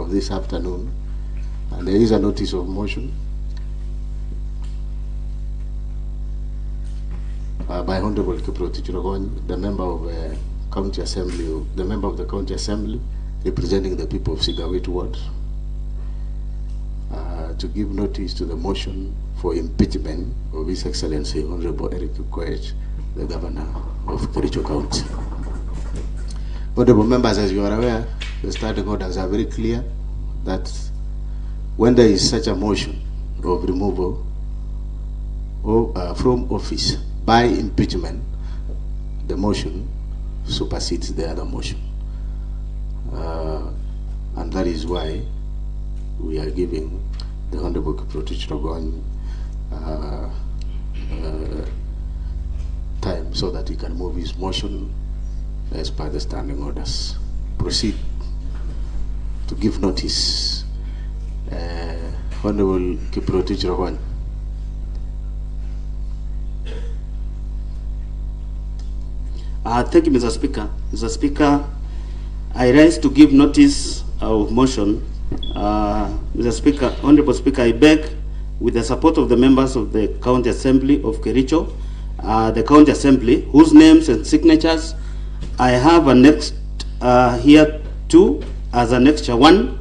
of this afternoon, and there is a notice of motion by Honorable Kiproti Chirogony, the member of County Assembly, the member of the County Assembly representing the people of Sigawit Ward, to give notice to the motion for impeachment of His Excellency Honorable Eric Koech, the Governor of Kericho County. Honorable members, as you are aware, the standing orders are very clear that when there is such a motion of removal from office by impeachment, the motion supersedes the other motion. And that is why we are giving the Honorable Kiproti Chirogony time so that he can move his motion as per the standing orders. Proceed to give notice. Honorable Kiproti Chirogony. Thank you, Mr. Speaker. Mr. Speaker, I rise to give notice of motion. Mr. Speaker, Honorable Speaker, I beg, with the support of the members of the County Assembly of Kericho, the County Assembly, whose names and signatures I have annexed here too, as Annexure 1,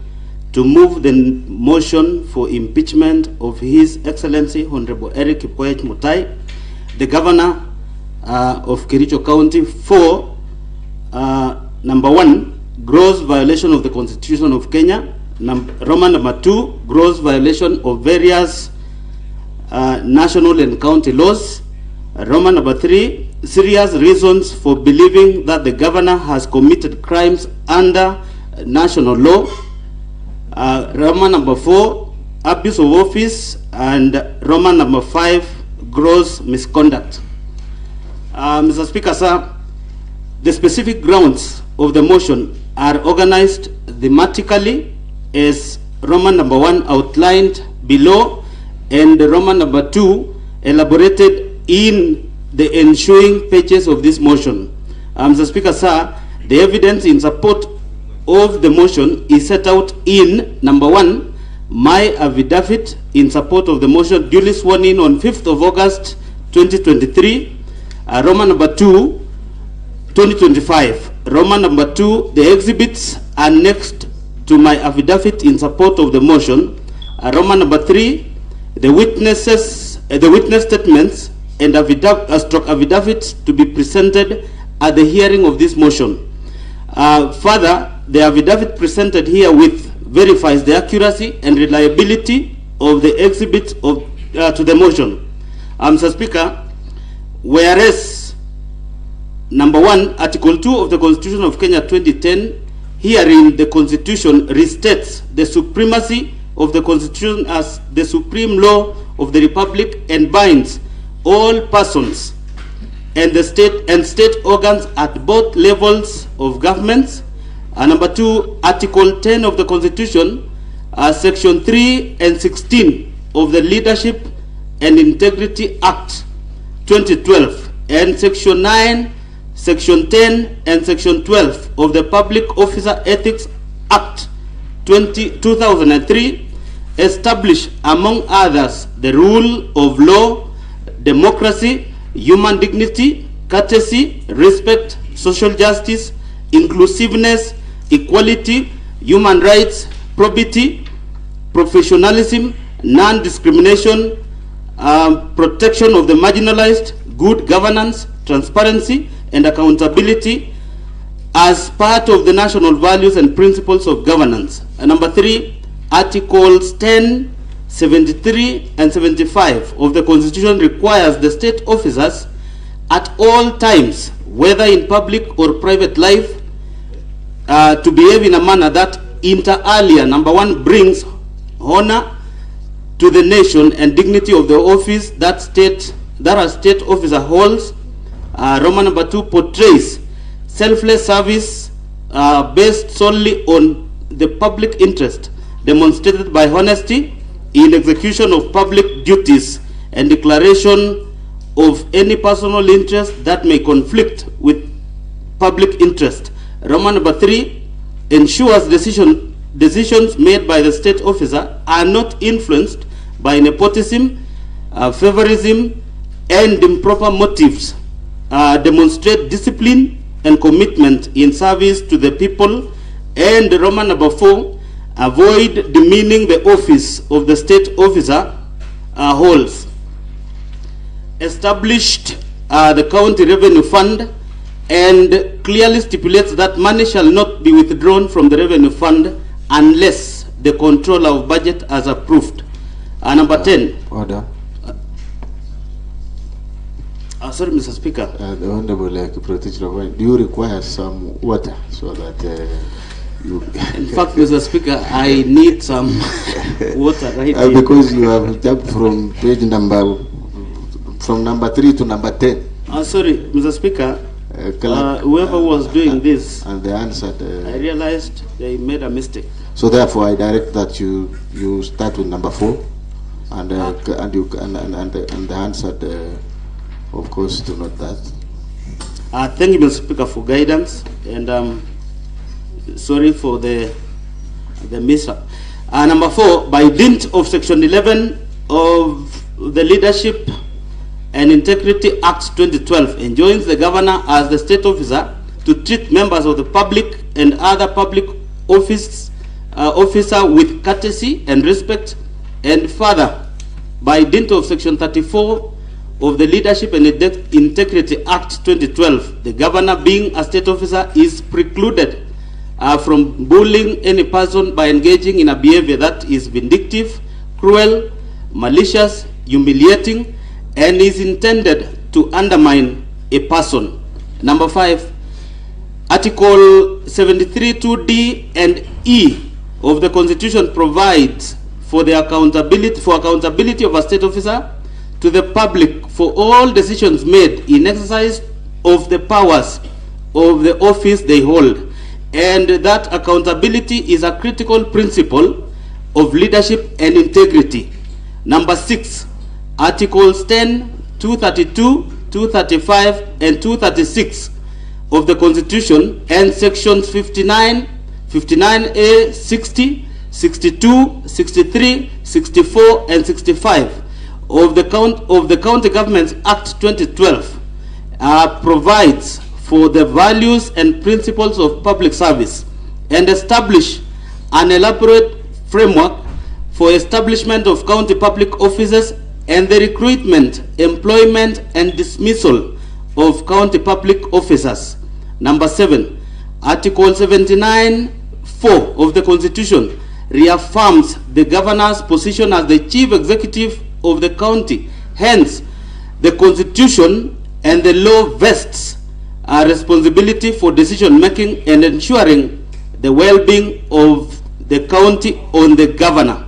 to move the motion for impeachment of His Excellency Honorable Eric Koech Mutai, the Governor of Kericho County, for number 1, gross violation of the Constitution of Kenya. Roman number 2, gross violation of various national and county laws. Roman number 3, serious reasons for believing that the governor has committed crimes under national law. Roman number 4, abuse of office, and Roman number 5, gross misconduct. Mr. Speaker, sir, the specific grounds of the motion are organized thematically as Roman number 1 outlined below, and Roman number 2 elaborated in the ensuing pages of this motion. Mr. Speaker, sir, the evidence in support of the motion is set out in number 1, my affidavit in support of the motion duly sworn in on 5th of August 2023, Roman number 2, 2025. Roman number 2, the exhibits annexed to my affidavit in support of the motion. Roman number 3, the witness statements and affidavits to be presented at the hearing of this motion. Further, the affidavit presented herewith verifies the accuracy and reliability of the exhibits to the motion. Mr. Speaker, whereas number 1, Article 2 of the Constitution of Kenya 2010, herein the Constitution restates the supremacy of the Constitution as the supreme law of the Republic and binds all persons and the state organs at both levels of governments. Number 2, Article 10 of the Constitution, Section 3 and 16 of the Leadership and Integrity Act 2012, and Section 9, Section 10, and Section 12 of the Public Officer Ethics Act 2003 establish, among others, the rule of law, democracy, human dignity, courtesy, respect, social justice, inclusiveness, equality, human rights, probity, professionalism, non-discrimination, protection of the marginalized, good governance, transparency, and accountability as part of the national values and principles of governance. And number 3, Articles 10, 73, and 75 of the Constitution requires the state officers at all times, whether in public or private life, to behave in a manner that inter alia, number 1, brings honor to the nation and dignity of the office that a state officer holds. Roman number 2, portrays selfless service based solely on the public interest, demonstrated by honesty in execution of public duties and declaration of any personal interest that may conflict with public interest. Roman number 3, ensures decisions made by the state officer are not influenced by nepotism, favorism, and improper motives, demonstrate discipline and commitment in service to the people, and Roman number 4, avoid demeaning the office of the state officer holds. Established the county revenue fund and clearly stipulates that money shall not be withdrawn from the revenue fund unless the controller of budget has approved. Number 10. Order. Sorry, Mr. Speaker. The Honorable do you require some water so that you... In fact, Mr. Speaker, I need some water right now. Because you have jumped from page number, from number 3 to number 10. Sorry, Mr. Speaker. Whoever was doing this, and they answered. I realized they made a mistake. So therefore, I direct that you start with number 4, and the answered, of course, to note that. Thank you, Mr. Speaker, for guidance, and sorry for the mishap. Number 4, by dint of Section 11 of the Leadership and Integrity Act 2012, enjoins the governor as the state officer to treat members of the public and other public officer with courtesy and respect. And further, by dint of Section 34 of the Leadership and Integrity Act 2012, the governor, being a state officer, is precluded from bullying any person by engaging in a behavior that is vindictive, cruel, malicious, humiliating, and is intended to undermine a person. Number 5, Article 73(2)(d) and (e) of the Constitution provides for the accountability of a state officer to the public for all decisions made in exercise of the powers of the office they hold, and that accountability is a critical principle of leadership and integrity. Number 6, Articles 10, 232, 235, and 236 of the Constitution, and Sections 59, 59A, 60, 62, 63, 64, and 65 of the County Governments Act 2012 provides for the values and principles of public service, and establish an elaborate framework for establishment of county public offices and the recruitment, employment, and dismissal of county public officers. Number 7, Article 79(4) of the Constitution reaffirms the governor's position as the chief executive of the county. Hence, the Constitution and the law vests a responsibility for decision making and ensuring the well-being of the county on the governor.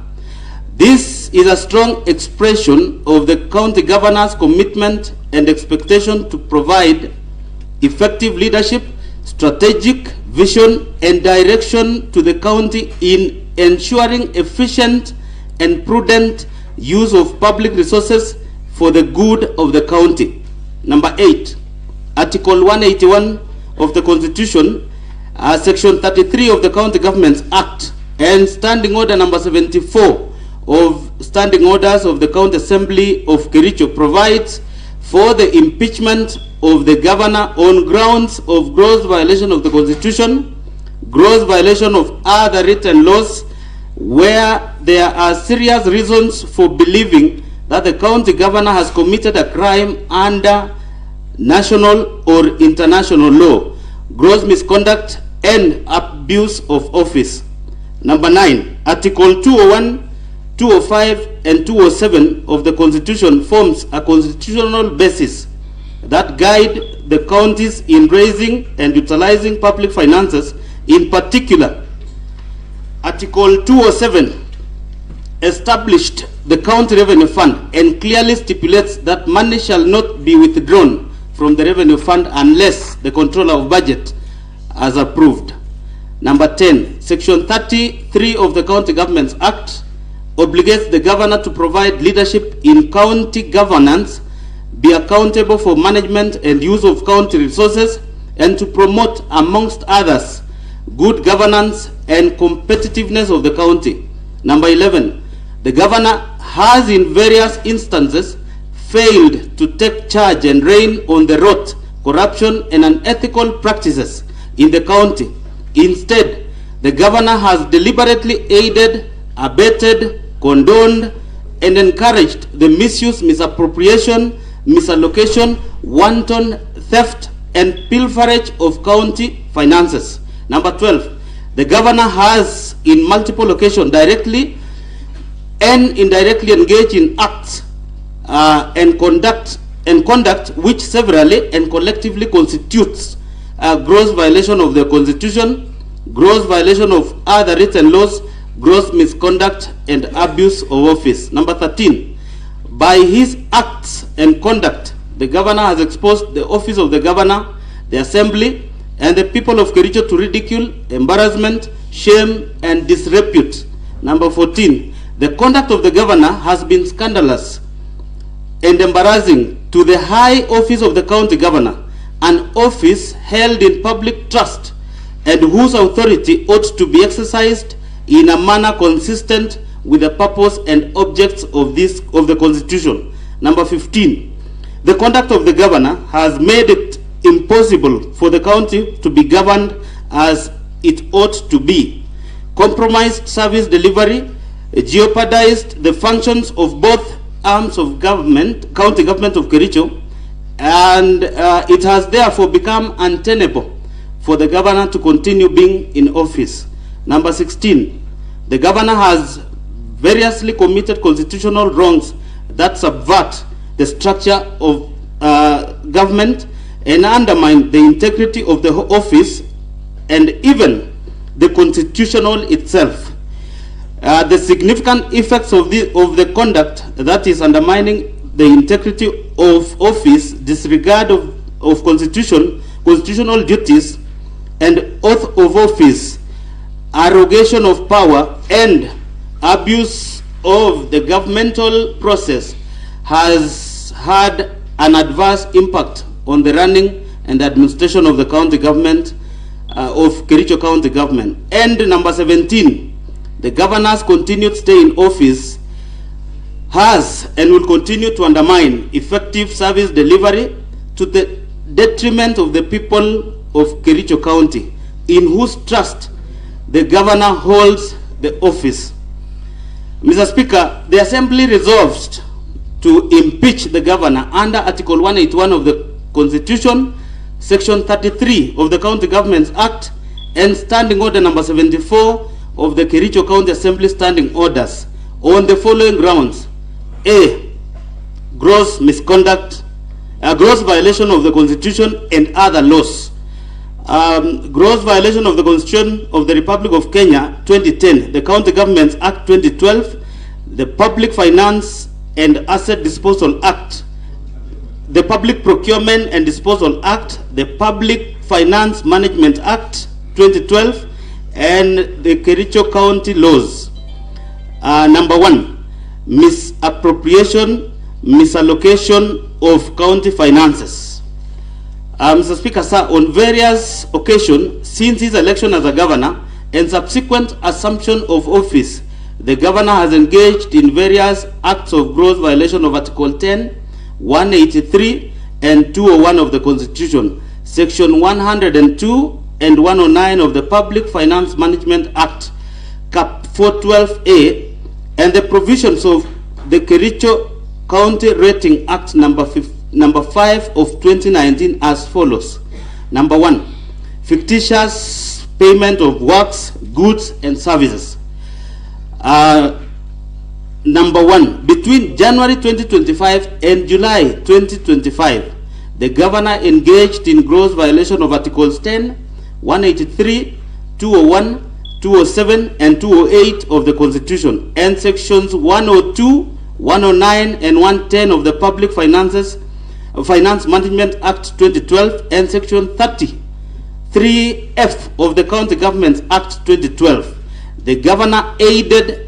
This is a strong expression of the county governor's commitment and expectation to provide effective leadership, strategic vision, and direction to the county in ensuring efficient and prudent use of public resources for the good of the county. Number 8, Article 181 of the Constitution, Section 33 of the County Governments Act, and Standing Order number 74 of Standing Orders of the County Assembly of Kericho provides for the impeachment of the governor on grounds of gross violation of the Constitution, gross violation of other written laws, where there are serious reasons for believing that the county governor has committed a crime under national or international law, gross misconduct, and abuse of office. Number 9, Article 201, 205, and 207 of the Constitution forms a constitutional basis that guide the counties in raising and utilizing public finances. In particular, Article 207 established the County Revenue Fund and clearly stipulates that money shall not be withdrawn from the Revenue Fund unless the Controller of Budget has approved. Number 10, Section 33 of the County Governments Act obligates the governor to provide leadership in county governance, be accountable for management and use of county resources, and to promote, amongst others, good governance, and competitiveness of the county. Number 11, the governor has in various instances failed to take charge and rein on the rot, corruption, and unethical practices in the county. Instead, the governor has deliberately aided, abetted, condoned, and encouraged the misuse, misappropriation, misallocation, wanton theft, and pilferage of county finances. Number 12, the governor has in multiple occasions directly and indirectly engaged in acts and conduct which severally and collectively constitutes a gross violation of the Constitution, gross violation of other written laws, gross misconduct and abuse of office. Number 13, by his acts and conduct, the governor has exposed the office of the governor, the assembly, and the people of Kericho to ridicule, embarrassment, shame, and disrepute. Number 14, the conduct of the governor has been scandalous and embarrassing to the high office of the county governor, an office held in public trust and whose authority ought to be exercised in a manner consistent with the purpose and objects of the Constitution. Number 15, the conduct of the governor has made it impossible for the county to be governed as it ought to be, compromised service delivery, jeopardized the functions of both arms of government, county government of Kericho, and it has therefore become untenable for the governor to continue being in office. Number 16, the governor has variously committed constitutional wrongs that subvert the structure of government and undermine the integrity of the office and even the constitutional itself. The significant effects of the conduct that is undermining the integrity of office, disregard of constitutional duties, and oath of office, arrogation of power, and abuse of the governmental process has had an adverse impact on the running and administration of the county government of Kericho County Government. And number 17, the governor's continued stay in office has and will continue to undermine effective service delivery to the detriment of the people of Kericho County, in whose trust the governor holds the office. Mr. Speaker, the Assembly resolved to impeach the governor under Article 181 of the Constitution, Section 33 of the County Governments Act, and Standing Order number 74 of the Kericho County Assembly Standing Orders on the following grounds: A, gross misconduct, a gross violation of the Constitution and other laws. Gross violation of the Constitution of the Republic of Kenya 2010, the County Governments Act 2012, the Public Finance and Asset Disposal Act, the Public Procurement and Disposal Act, the Public Finance Management Act 2012, and the Kericho County laws. Number 1, misappropriation, misallocation of county finances. Mr. Speaker, sir, on various occasions since his election as a governor and subsequent assumption of office, the governor has engaged in various acts of gross violation of Article 10, 183, and 201 of the Constitution, Section 102 and 109 of the Public Finance Management Act, Cap 412A, and the provisions of the Kericho County Rating Act number 5 of 2019 as follows. Number 1, fictitious payment of works, goods, and services. Number 1, between January 2025 and July 2025, the governor engaged in gross violation of Articles 10, 183, 201, 207, and 208 of the Constitution, and Sections 102, 109, and 110 of the Public Finance Management Act 2012, and Section 33F of the County Governments Act 2012. The governor aided,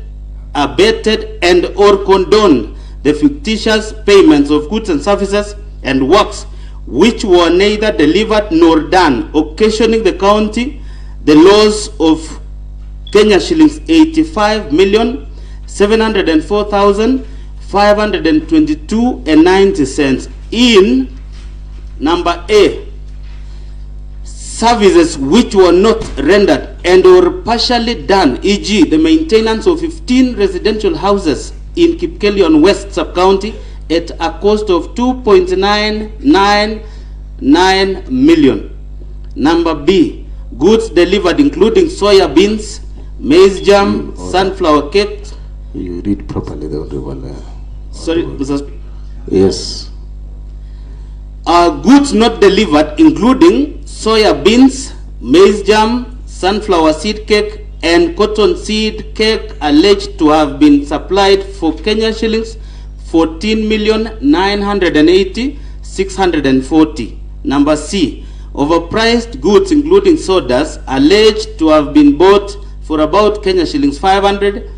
abetted, and or condoned the fictitious payments of goods and services and works which were neither delivered nor done, occasioning the county the loss of Kenya shillings 85,704,522.90 in number A, services which were not rendered and were partially done, e.g. the maintenance of 15 residential houses in Kipkelion West Sub-County at a cost of 2.999 million. Number B, goods delivered including soya beans, maize jam, sunflower cake. You read properly the Honorable. Sorry, Mr. Speaker. Yes. Goods not delivered including soya beans, maize jam, sunflower seed cake, and cotton seed cake alleged to have been supplied for Kenya shillings 14,980,640. Number C, overpriced goods including sodas alleged to have been bought for about Kenya shillings 500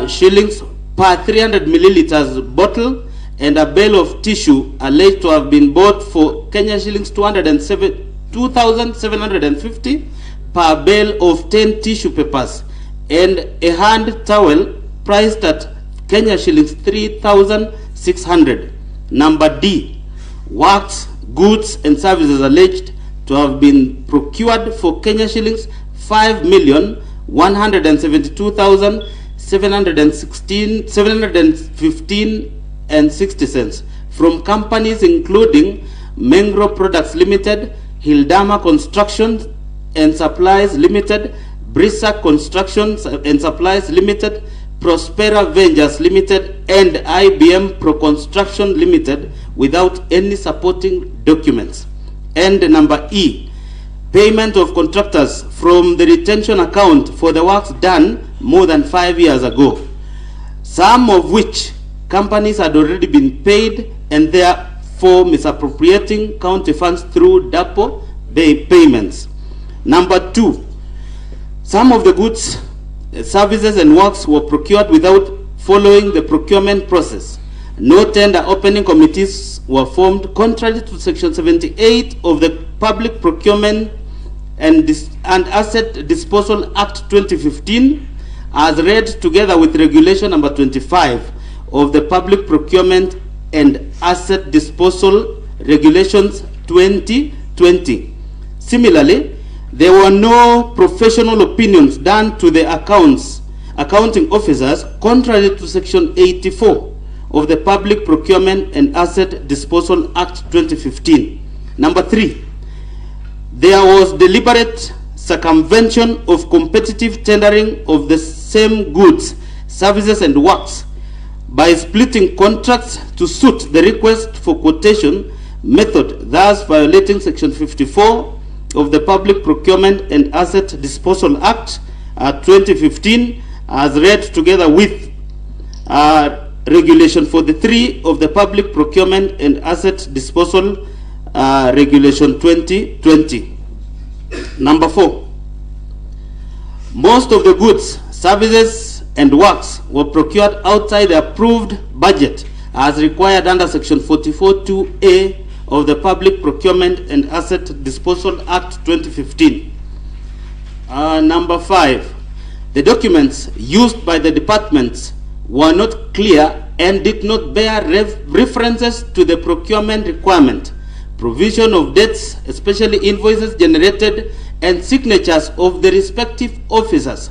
shillings per 300 milliliters bottle, and a bale of tissue alleged to have been bought for Kenya shillings 2,750 per bale of 10 tissue papers, and a hand towel priced at Kenya shillings 3,600. Number D, works, goods and services alleged to have been procured for Kenya shillings 5,172,715.60 from companies including Mengro Products Limited, Hildama Construction and Supplies Limited, Brisa Constructions and Supplies Limited, Prospera Ventures Limited, and IBM Pro Construction Limited without any supporting documents. And number E, payment of contractors from the retention account for the works done more than 5 years ago, some of which companies had already been paid and therefore misappropriating county funds through DAPO payments. Number 2, some of the goods, services and works were procured without following the procurement process. No tender opening committees were formed contrary to Section 78 of the Public Procurement and Asset Disposal Act 2015 as read together with Regulation number 25 of the Public Procurement and Asset Disposal Regulations 2020. Similarly, there were no professional opinions done to the accounting officers contrary to Section 84 of the Public Procurement and Asset Disposal Act 2015. Number 3, there was deliberate circumvention of competitive tendering of the same goods, services and works by splitting contracts to suit the request for quotation method, thus violating Section 54 of the Public Procurement and Asset Disposal Act 2015 as read together with Regulation 43 of the Public Procurement and Asset Disposal Regulation 2020. Number 4, most of the goods, services and works were procured outside the approved budget as required under Section 44(2)(a) of the Public Procurement and Asset Disposal Act 2015. Number 5, the documents used by the departments were not clear and did not bear references to the procurement requirement, provision of dates, especially invoices generated, and signatures of the respective officers.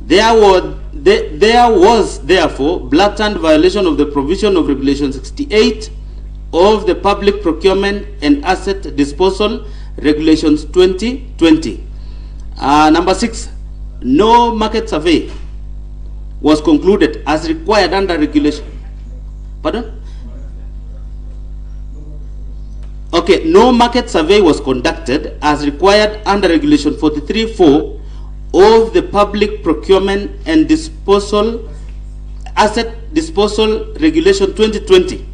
There was therefore blatant violation of the provision of Regulation 68 of the Public Procurement and Asset Disposal Regulations 2020. Number 6, no market survey was concluded as required under regulation. Pardon? Okay, no market survey was conducted as required under Regulation 43(4) of the Public Procurement and Asset Disposal Regulation 2020.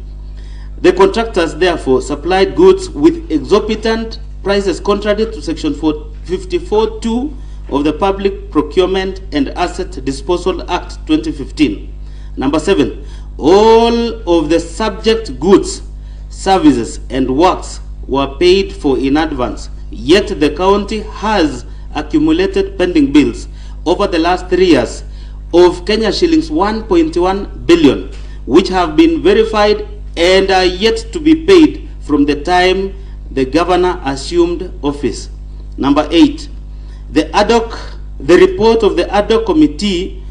The contractors therefore supplied goods with exorbitant prices contrary to Section 54(2) of the Public Procurement and Asset Disposal Act 2015. Number 7, all of the subject goods, services and works were paid for in advance, yet the county has accumulated pending bills over the last 3 years of Kenya shillings 1.1 billion, which have been verified and are yet to be paid from the time the governor assumed office. Number 8, the report of the ad hoc committee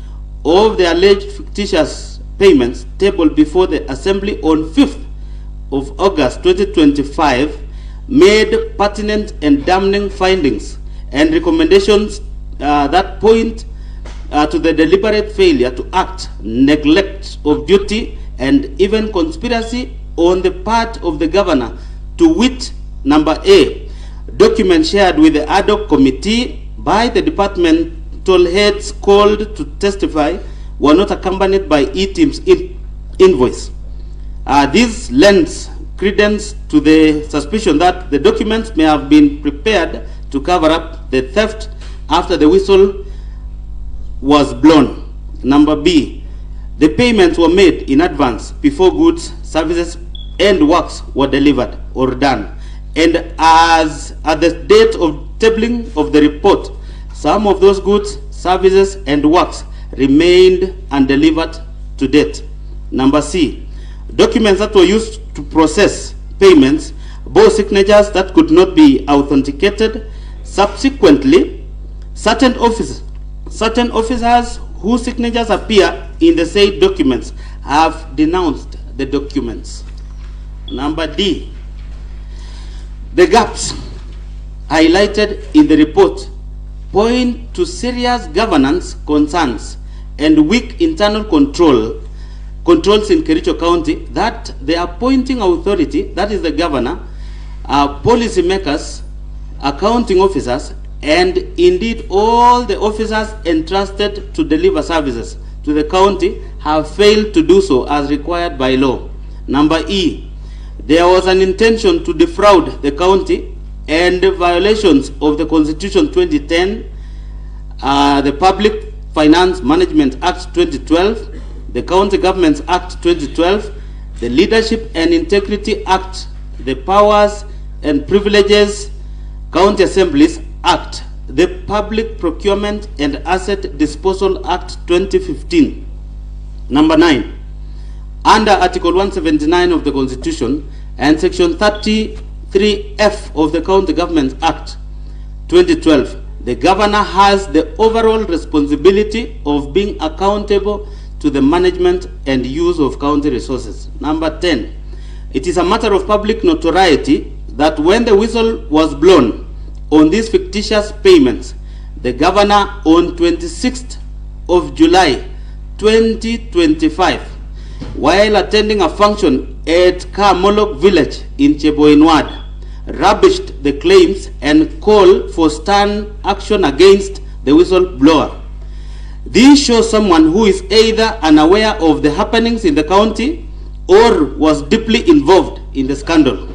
of the alleged fictitious payments tabled before the Assembly on 5th of August 2025 made pertinent and damning findings and recommendations that point to the deliberate failure to act, neglect of duty, and even conspiracy on the part of the governor, to wit, number A, documents shared with the ad hoc committee by the departmental heads called to testify were not accompanied by E-team's invoice. This lends credence to the suspicion that the documents may have been prepared to cover up the theft after the whistle was blown. Number B, the payments were made in advance before goods, services, and works were delivered or done. And as at the date of tabling of the report, some of those goods, services, and works remained undelivered to date. Number C, documents that were used to process payments bore signatures that could not be authenticated. Subsequently, certain officers whose signatures appear in the said documents have denounced the documents. Number D, the gaps highlighted in the report point to serious governance concerns and weak internal controls in Kericho County that the appointing authority, that is the governor, policy makers, accounting officers, and indeed all the officers entrusted to deliver services to the county have failed to do so as required by law. Number E, there was an intention to defraud the county and violations of the Constitution 2010, the Public Finance Management Act 2012, the County Governments Act 2012, the Leadership and Integrity Act, the Powers and Privileges County Assemblies Act, the Public Procurement and Asset Disposal Act 2015. Number 9, under Article 179 of the Constitution and Section 33F of the County Government Act 2012, the governor has the overall responsibility of being accountable to the management and use of county resources. Number 10, it is a matter of public notoriety that when the whistle was blown on these fictitious payments, the governor on 26th of July 2025, while attending a function at Kamolok village in Cheboinwad, rubbished the claims and called for stern action against the whistleblower. This shows someone who is either unaware of the happenings in the county or was deeply involved in the scandal.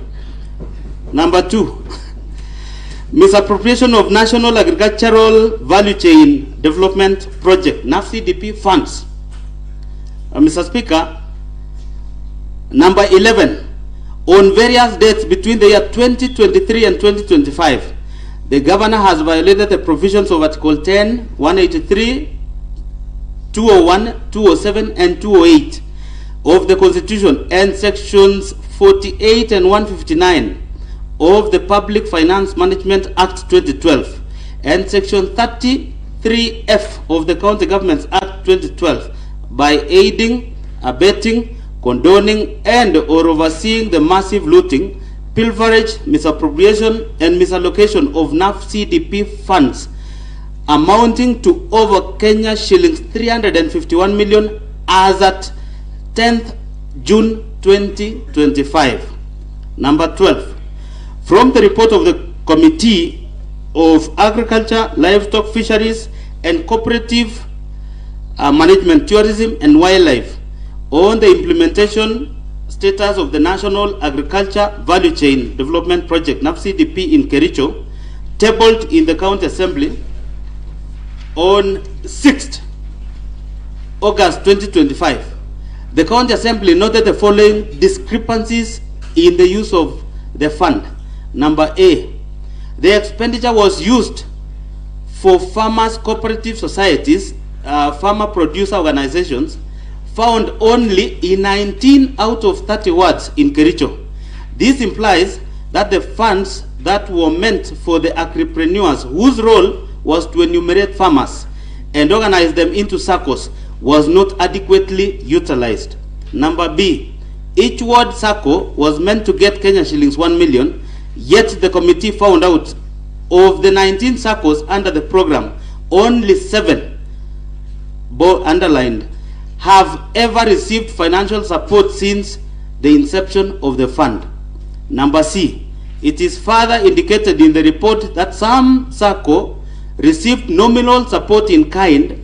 Number 2, misappropriation of National Agricultural Value Chain Development Project, NAFCDP funds. Mr. Speaker, number 11, on various dates between the year 2023 and 2025, the governor has violated the provisions of Article 10, 183, 201, 207, and 208 of the Constitution and Sections 48 and 159 of the Public Finance Management Act 2012 and Section 33F of the County Governments Act 2012 by aiding, abetting, condoning, and or overseeing the massive looting, pilferage, misappropriation, and misallocation of NAFCDP funds amounting to over Kenya shillings 351 million as at 10th June 2025. Number 12, from the report of the Committee of Agriculture, Livestock, Fisheries, and Cooperative Management, Tourism, and Wildlife on the implementation status of the National Agriculture Value Chain Development Project, NAFCDP, in Kericho, tabled in the County Assembly on 6th August 2025, the County Assembly noted the following discrepancies in the use of the fund. Number A, the expenditure was used for farmers cooperative societies, farmer producer organizations, found only in 19 out of 30 wards in Kericho. This implies that the funds that were meant for the agripreneurs, whose role was to enumerate farmers and organize them into SACCOs, was not adequately utilized. Number B, each ward SACCO was meant to get Kenya shillings 1 million, yet the committee found out of the 19 SACCOs under the program, only 7, underlined, have ever received financial support since the inception of the fund. Number C, it is further indicated in the report that some SACCO received nominal support in kind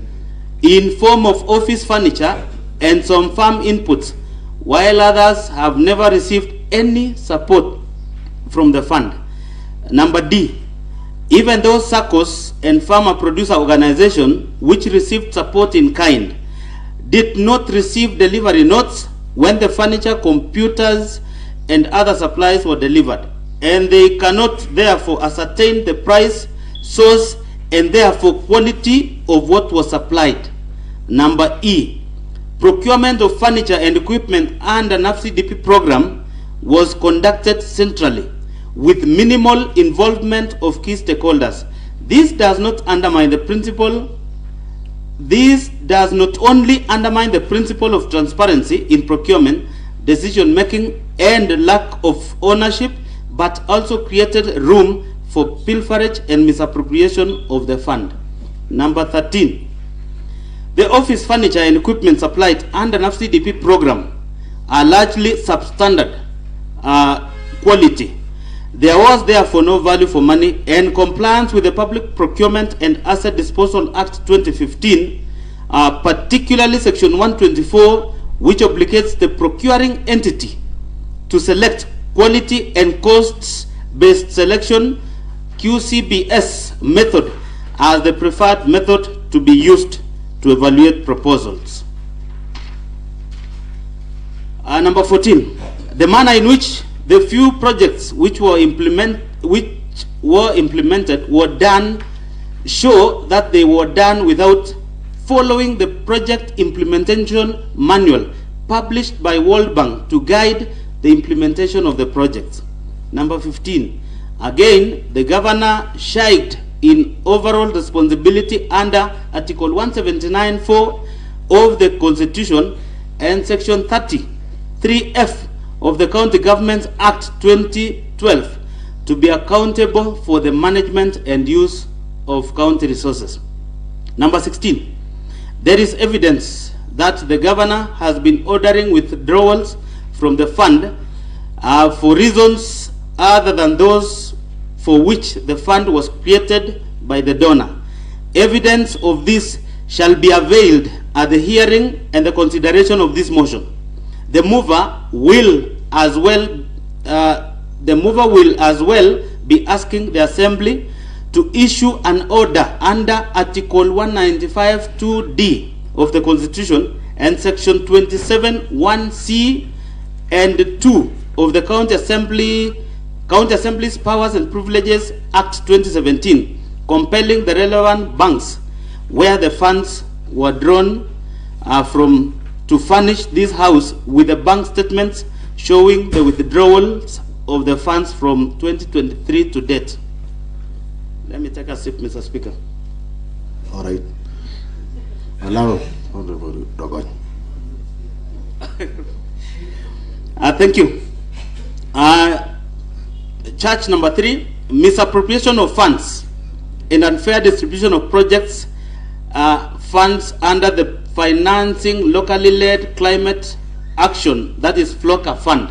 in form of office furniture and some farm inputs, while others have never received any support from the fund. Number D, even those SACCOs and farmer producer organizations which received support in kind did not receive delivery notes when the furniture, computers, and other supplies were delivered, and they cannot therefore ascertain the price, source, and therefore quality of what was supplied. Number E, procurement of furniture and equipment under NAFCDP program was conducted centrally with minimal involvement of key stakeholders. This does not undermine the principle. This does not only undermine the principle of transparency in procurement, decision making, and lack of ownership, but also created room for pilferage and misappropriation of the fund. Number 13, the office furniture and equipment supplied under NAFCDP program are largely substandard quality. There was therefore no value for money, and compliance with the Public Procurement and Asset Disposal Act 2015, particularly Section 124, which obligates the procuring entity to select quality and costs-based selection QCBS method as the preferred method to be used to evaluate proposals. Number 14, the manner in which the few projects which were implemented were done show that they were done without following the project implementation manual published by World Bank to guide the implementation of the projects. Number 15, again, the governor shied in overall responsibility under Article 179(4) of the Constitution and Section 33F of the County Governments Act 2012 to be accountable for the management and use of county resources. Number 16, there is evidence that the governor has been ordering withdrawals from the fund for reasons other than those for which the fund was created by the donor. Evidence of this shall be availed at the hearing and the consideration of this motion. The mover will as well be asking the Assembly to issue an order under Article 195(2)(d) of the Constitution and Section 27(1)(c) and 2 of the County Assembly's Powers and Privileges Act 2017, compelling the relevant banks where the funds were drawn from to furnish this House with the bank statements showing the withdrawals of the funds from 2023 to date. Let me take a sip, Mr. Speaker. All right. Allow Honorable Dogon. Thank you. Charge number 3, misappropriation of funds and unfair distribution of projects funds under the Financing Locally Led Climate Action, that is FLOCA fund.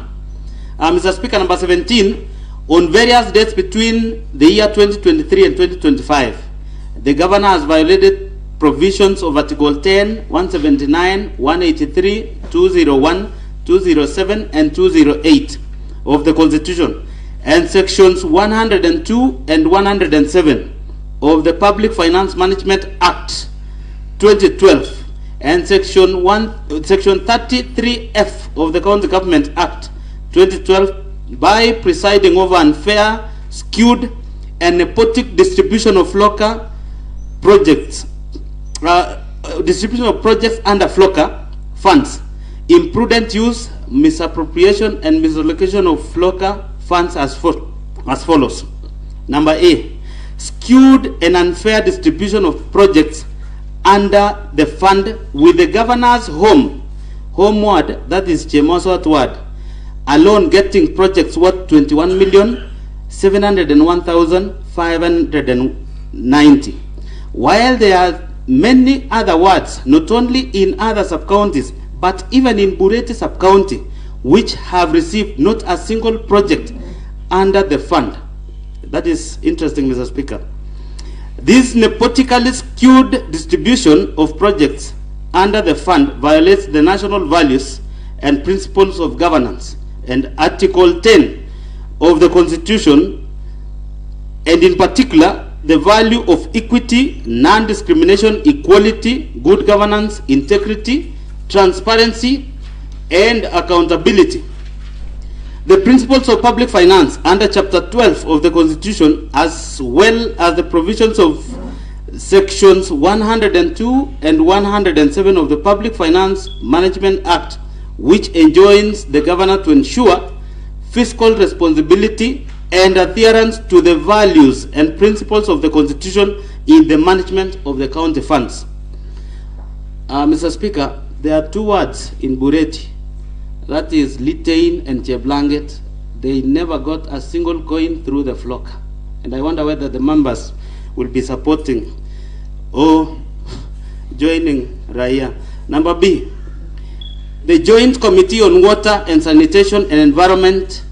Mr. Speaker, number 17, on various dates between the year 2023 and 2025, the governor has violated provisions of Article 10, 179, 183, 201, 207, and 208 of the Constitution, and sections 102 and 107 of the Public Finance Management Act 2012, and section 33F of the County Government Act 2012 by presiding over unfair, skewed, and nepotic distribution of projects, distribution of projects under FLOCA funds, imprudent use, misappropriation, and misallocation of FLOCA funds as follows. Number A, skewed and unfair distribution of projects under the fund with the governor's home ward, that is Chemosot ward, alone getting projects worth 21,701,590, while there are many other wards, not only in other sub-counties, but even in Bureti sub-county, which have received not a single project under the fund. That is interesting, Mr. Speaker. This nepotically skewed distribution of projects under the fund violates the national values and principles of governance and Article 10 of the Constitution, and in particular, the value of equity, non-discrimination, equality, good governance, integrity, transparency, and accountability. The principles of public finance under Chapter 12 of the Constitution, as well as the provisions of Sections 102 and 107 of the Public Finance Management Act, which enjoins the governor to ensure fiscal responsibility and adherence to the values and principles of the Constitution in the management of the county funds. Mr. Speaker, there are two words in Bureti, that is Litain and Cheblanget. They never got a single coin through the flock. And I wonder whether the members will be supporting or joining Raia. Number B, the Joint Committee on Water and Sanitation and Environment,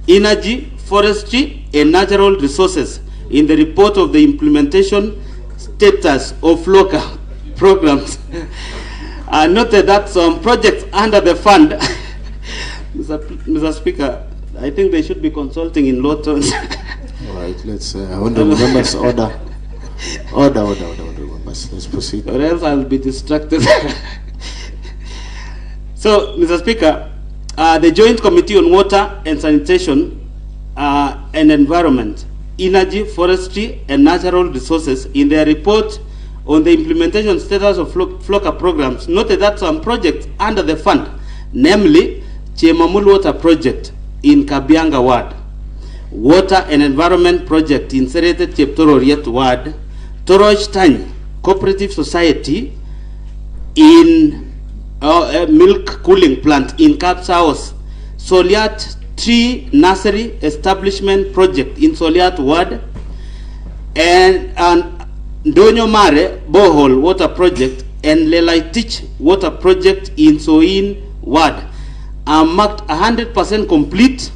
Energy, Forestry and Natural Resources, in the report of the implementation status of local programs, noted that some projects under the fund, Mr. Speaker, I think they should be consulting in low tones. All right, let's, honorable members, order, members, let's proceed. Or else I'll be distracted. So, Mr. Speaker, the Joint Committee on Water and Sanitation and Environment, Energy, Forestry and Natural Resources, in their report on the implementation status of FLOCA programs, noted that some projects under the fund, namely Chemamul Water Project in Kabianga Ward, Water and Environment Project in Serete Cheptororiet Ward, Toroch Tany Cooperative Society in Milk Cooling Plant in Caps House, Soliat Tree Nursery Establishment Project in Soliat Ward, and Donyo Mare Borehole Water Project and Lelaitich Water Project in Soin Ward are marked 100% complete,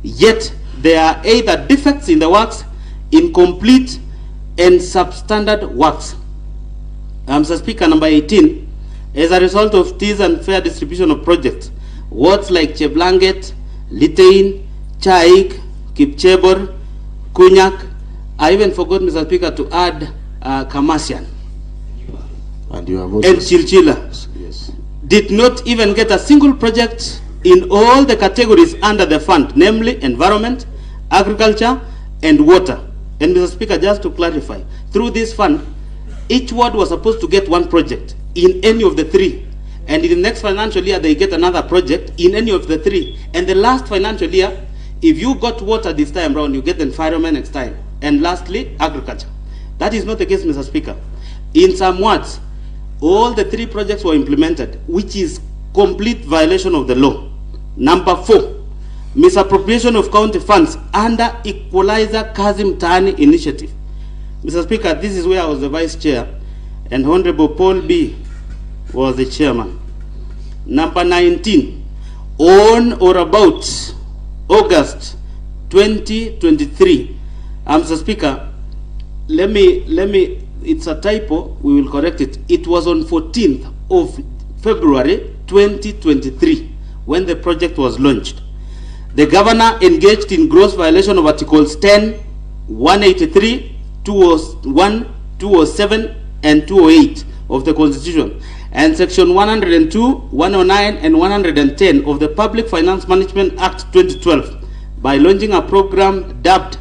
yet there are either defects in the works, incomplete and substandard works. Mr. Speaker, number 18, as a result of this unfair distribution of projects, wards like Cheblanget, Litain, Chaik, Kipchebor, Kunyak, I even forgot, Mr. Speaker, to add Kamasian and you have also and Chilchila, yes, did not even get a single project in all the categories under the fund, namely environment, agriculture, and water. And Mr. Speaker, just to clarify, through this fund, each ward was supposed to get one project in any of the three. And in the next financial year, they get another project in any of the three. And the last financial year, if you got water this time around, you get environment next time. And lastly, agriculture. That is not the case, Mr. Speaker. In some wards, all the three projects were implemented, which is complete violation of the law. Number 4, misappropriation of county funds under Equalizer Kazim Tani initiative. Mr. Speaker, this is where I was the vice chair, and Honorable Paul B. was the chairman. Number 19, on or about August 2023, Mr. Speaker, let me, it's a typo, we will correct it. It was on 14th of February 2023 when the project was launched. The governor engaged in gross violation of Articles 10, 183, 201, 207, and 208 of the Constitution, and Section 102, 109, and 110 of the Public Finance Management Act 2012 by launching a program dubbed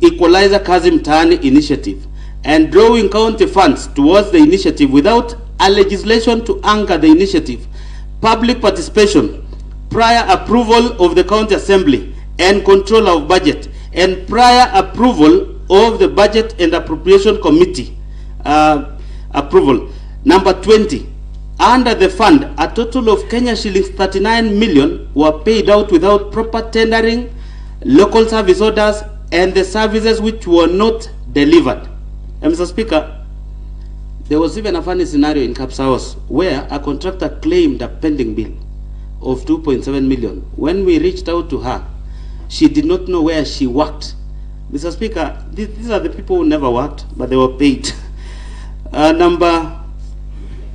Equalizer Kazim Tani Initiative, and drawing county funds towards the initiative without a legislation to anchor the initiative, public participation, prior approval of the county assembly and control of budget, and prior approval of the budget and appropriation committee approval. Number 20, under the fund, a total of Kenya shillings 39 million were paid out without proper tendering, local service orders, and the services which were not delivered. And Mr. Speaker, there was even a funny scenario in Cap's house where a contractor claimed a pending bill of 2.7 million. When we reached out to her, she did not know where she worked. Mr. Speaker, these are the people who never worked, but they were paid. Number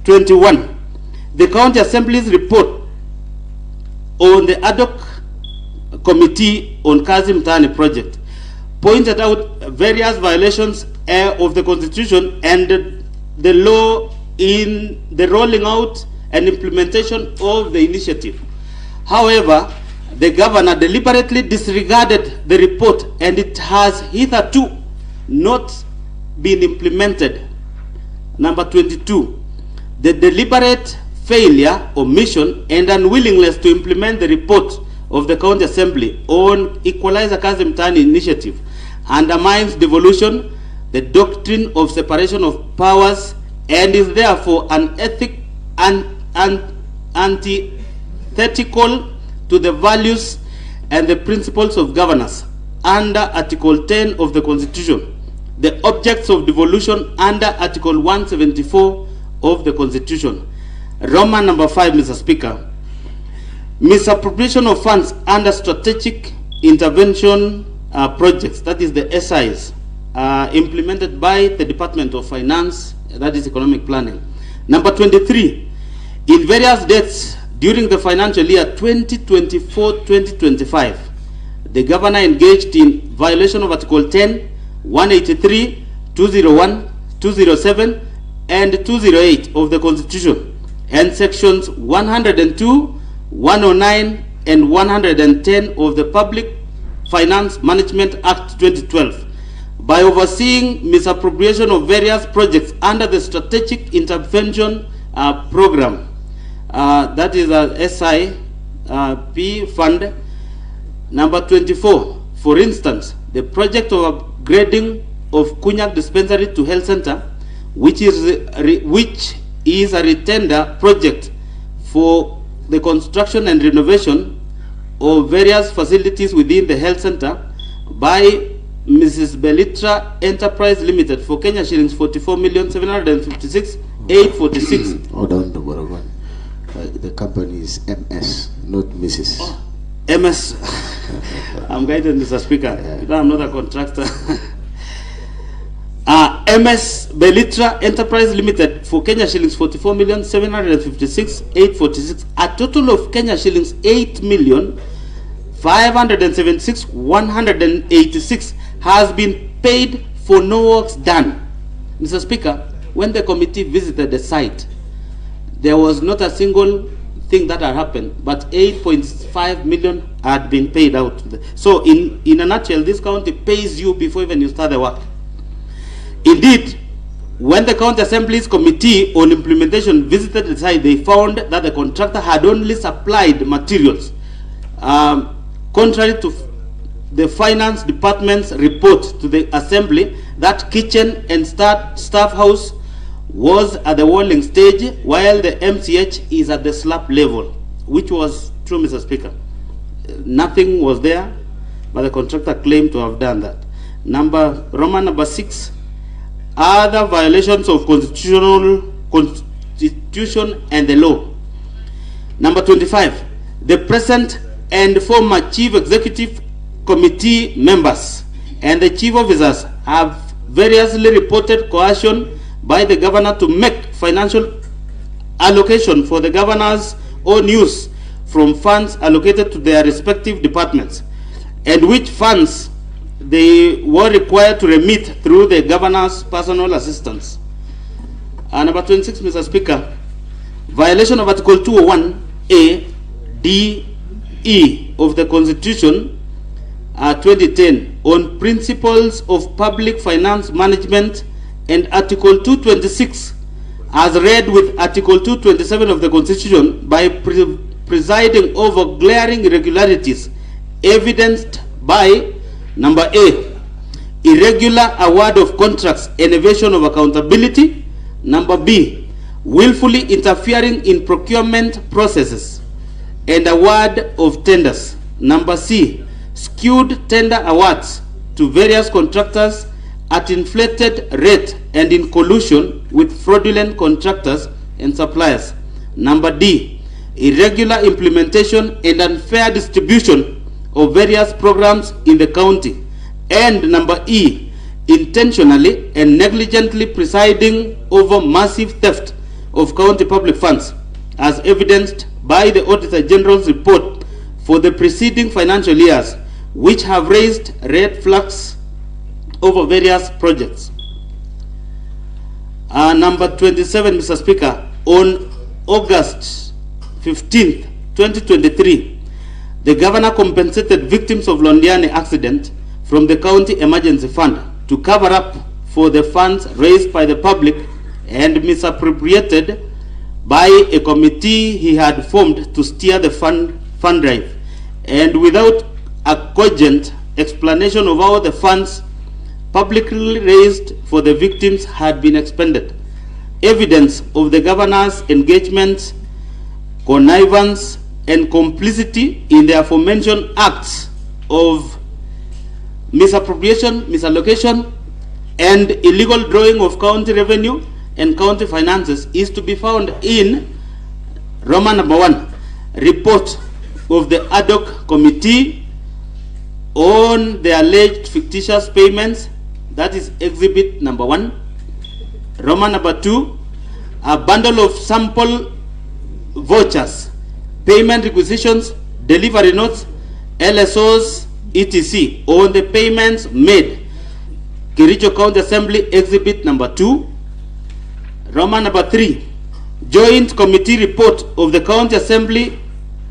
21, the County Assembly's report on the ad hoc committee on Kazi Mutani project pointed out various violations of the Constitution and the law in the rolling out and implementation of the initiative. However, the governor deliberately disregarded the report, and it has hitherto not been implemented. Number 22, the deliberate failure, omission, and unwillingness to implement the report of the County Assembly on Equalizer Kazi Mutani initiative undermines devolution, the doctrine of separation of powers, and is therefore antithetical to the values and the principles of governance under Article 10 of the Constitution, the objects of devolution under Article 174 of the Constitution. Roman number 5, Mr. Speaker, misappropriation of funds under strategic intervention projects, that is the SIs, implemented by the Department of Finance, that is economic planning. Number 23, in various dates during the financial year 2024-2025, the governor engaged in violation of Article 10, 183, 201, 207, and 208 of the Constitution, and sections 102, 109, and 110 of the Public Finance Management Act 2012 by overseeing misappropriation of various projects under the Strategic Intervention Program, that is a SIP fund. Number 24, for instance, the project of upgrading of Kunyak Dispensary to Health Center, which is a retender project for the construction and renovation of various facilities within the health center by Mrs. Belitra Enterprise Limited for Kenya shillings 44,756,846. Hold on, the company is MS, not Mrs. Oh, MS. I'm guided, Mr. Speaker. You know, I'm not a contractor. MS Belitra Enterprise Limited for Kenya shillings 44,756,846. A total of Kenya shillings 8,576,186 has been paid for no works done. Mr. Speaker, when the committee visited the site, there was not a single thing that had happened, but 8.5 million had been paid out. So in a nutshell, this county pays you before even you start the work. Indeed, when the County Assembly's Committee on Implementation visited the site, they found that the contractor had only supplied materials. Contrary to the Finance Department's report to the Assembly, that kitchen and staff house was at the walling stage, while the MCH is at the slab level, which was true, Mr. Speaker. Nothing was there, but the contractor claimed to have done that. Roman number 6, other violations of Constitution and the law. Number 25, the present and former Chief Executive Committee members and the Chief Officers have variously reported coercion by the governor to make financial allocation for the governor's own use from funds allocated to their respective departments, and which funds they were required to remit through the governor's personal assistance. Number 26, Mr. Speaker, violation of Article 201A, D, E of the Constitution 2010 on principles of public finance management and Article 226 as read with Article 227 of the Constitution by presiding over glaring irregularities evidenced by number A, irregular award of contracts and evasion of accountability. Number B, willfully interfering in procurement processes and award of tenders. Number C, skewed tender awards to various contractors at inflated rate and in collusion with fraudulent contractors and suppliers. Number D, irregular implementation and unfair distribution of various programs in the county. And number E, intentionally and negligently presiding over massive theft of county public funds, as evidenced by the Auditor General's report for the preceding financial years, which have raised red flags over various projects. Number 27, Mr. Speaker, on August 15th, 2023, the governor compensated victims of Londiani accident from the county emergency fund to cover up for the funds raised by the public and misappropriated by a committee he had formed to steer the fund drive, and without a cogent explanation of how the funds publicly raised for the victims had been expended. Evidence of the governor's engagement, connivance, and complicity in the aforementioned acts of misappropriation, misallocation, and illegal drawing of county revenue and county finances is to be found in Roman number 1, report of the ad hoc committee on the alleged fictitious payments, that is exhibit number 1. Roman number 2, a bundle of sample vouchers, payment requisitions, delivery notes, LSOs, etc. on the payments made. Kericho County Assembly exhibit number 2. Roman number 3, joint committee report of the County Assembly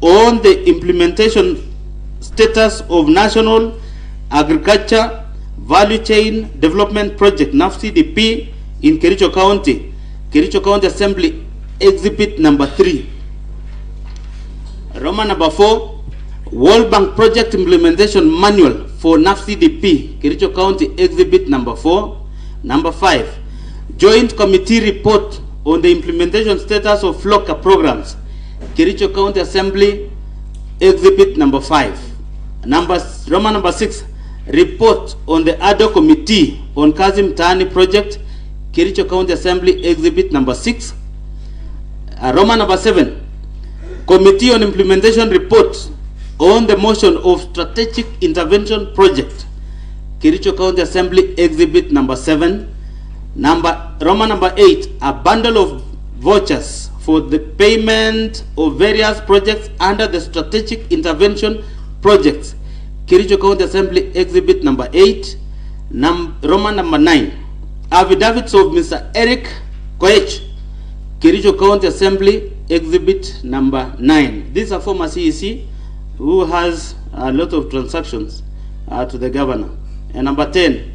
on the implementation status of National Agriculture Value Chain Development Project (NAFCDP) in Kericho County Assembly exhibit number 3. Roman number 4, World Bank Project Implementation Manual for NAFCDP, Kericho County exhibit number 4. Number 5, joint committee report on the implementation status of FLOCA programs, Kericho County Assembly exhibit number 5. Roman number 6, report on the ad hoc committee on Kazi Mtaani project, Kericho County Assembly exhibit number 6. Roman number 7, committee on implementation report on the motion of strategic intervention project, Kericho County Assembly exhibit number 7. Roman number 8, a bundle of vouchers for the payment of various projects under the strategic intervention projects, Kericho County Assembly exhibit number 8. Roman number 9, affidavits of Mr. Eric Koech, Kericho County Assembly exhibit number 9. This is a former CEC who has a lot of transactions to the governor. And number 10,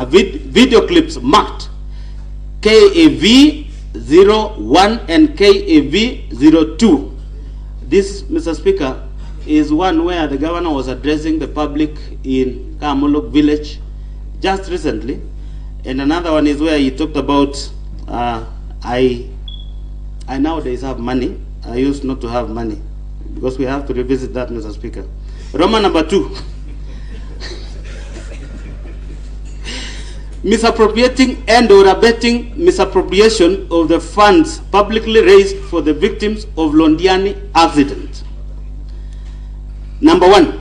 video clips marked KAV 01 and KAV 02. This, Mr. Speaker, is one where the governor was addressing the public in Kamolok village just recently. And another one is where he talked about, I nowadays have money. I used not to have money, because we have to revisit that, Mr. Speaker. Roman number 2, misappropriating and or abetting misappropriation of the funds publicly raised for the victims of Londiani accident. Number 1,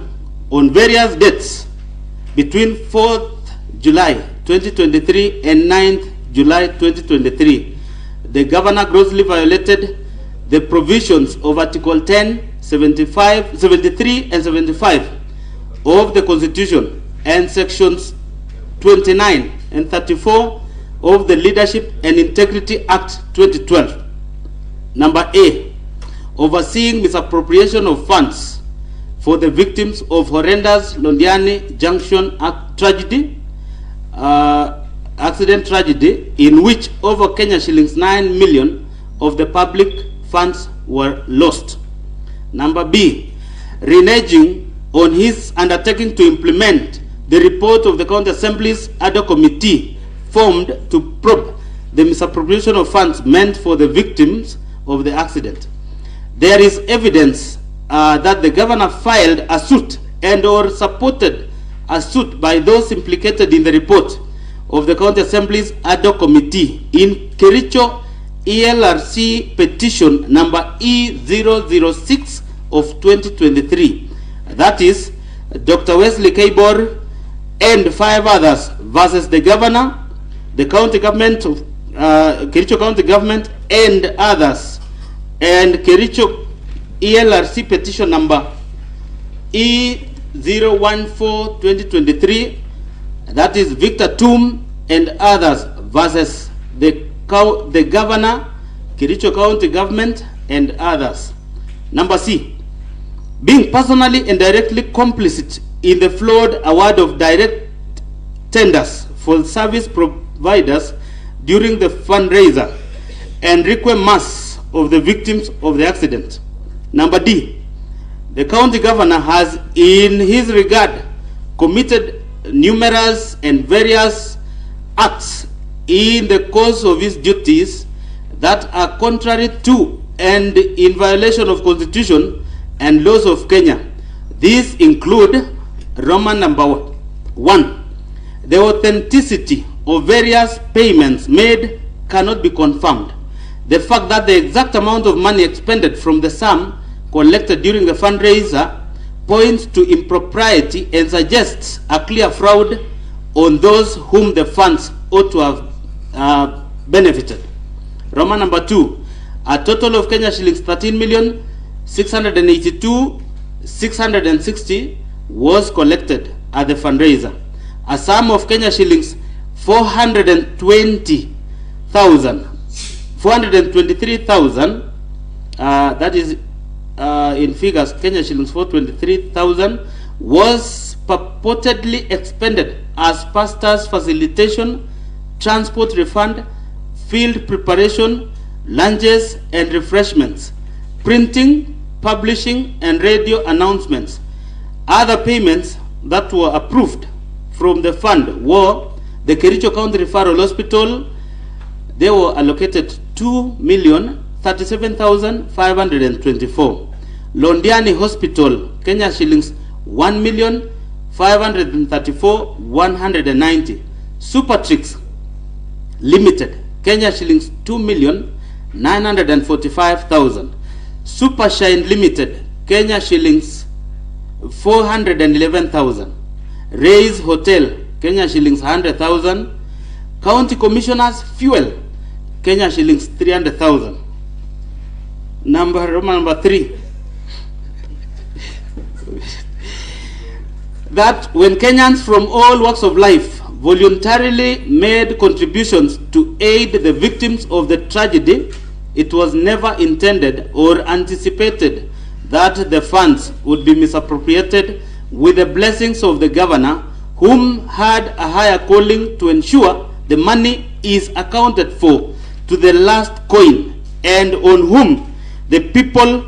on various dates between 4th July 2023 and 9th July 2023, the governor grossly violated the provisions of Article 10, 75, 73 and 75 of the Constitution and Sections 29 and 34 of the Leadership and Integrity Act 2012. Number A, overseeing misappropriation of funds for the victims of horrendous Londiani Junction tragedy, accident tragedy in which over Kenya shillings 9 million of the public funds were lost. Number B, reneging on his undertaking to implement the report of the County Assembly's ad hoc committee formed to probe the misappropriation of funds meant for the victims of the accident. There is evidence that the governor filed a suit and or supported a suit by those implicated in the report of the County Assembly's ad hoc committee in Kericho ELRC petition number E006 of 2023. That is Dr. Wesley Kabor and 5 others versus the governor, the county government of Kericho County government and others, and Kericho ELRC petition number E014 2023, that is Victor Tum and others versus the governor, Kericho County government and others. Number C, being personally and directly complicit in the flawed award of direct tenders for service providers during the fundraiser and requiem mass of the victims of the accident. Number D, the county governor has in his regard committed numerous and various acts in the course of his duties that are contrary to and in violation of Constitution and laws of Kenya. These include Roman number 1, the authenticity of various payments made cannot be confirmed. The fact that the exact amount of money expended from the sum collected during the fundraiser points to impropriety and suggests a clear fraud on those whom the funds ought to have benefited. Roman number 2, a total of Kenya shillings 13,682,660 was collected at the fundraiser. A sum of Kenya shillings 423,000, that is in figures Kenya shillings 423,000, was purportedly expended as pastors' facilitation, transport refund, field preparation, lunches and refreshments, printing, publishing and radio announcements. Other payments that were approved from the fund were the Kericho County Referral Hospital. They were allocated 2,037,524. Londiani Hospital, Kenya shillings 1,534,190. Supertrix Limited, Kenya shillings 2,945,000. Supershine Limited, Kenya shillings 411,000. Raise Hotel, Kenya shillings 100,000. County Commissioners Fuel, Kenya shillings 300,000. Number 3. That when Kenyans from all walks of life voluntarily made contributions to aid the victims of the tragedy, it was never intended or anticipated that the funds would be misappropriated with the blessings of the governor, whom had a higher calling to ensure the money is accounted for to the last coin, and on whom the people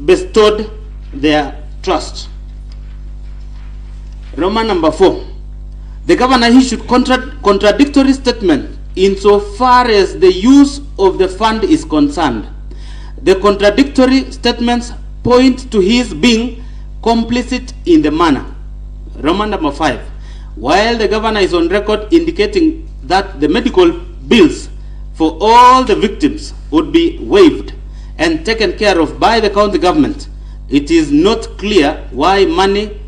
bestowed their trust. Roman number 4. The governor issued contradictory statement insofar as the use of the fund is concerned. The contradictory statements point to his being complicit in the manner. Roman number 5. While the governor is on record indicating that the medical bills for all the victims would be waived and taken care of by the county government, it is not clear why money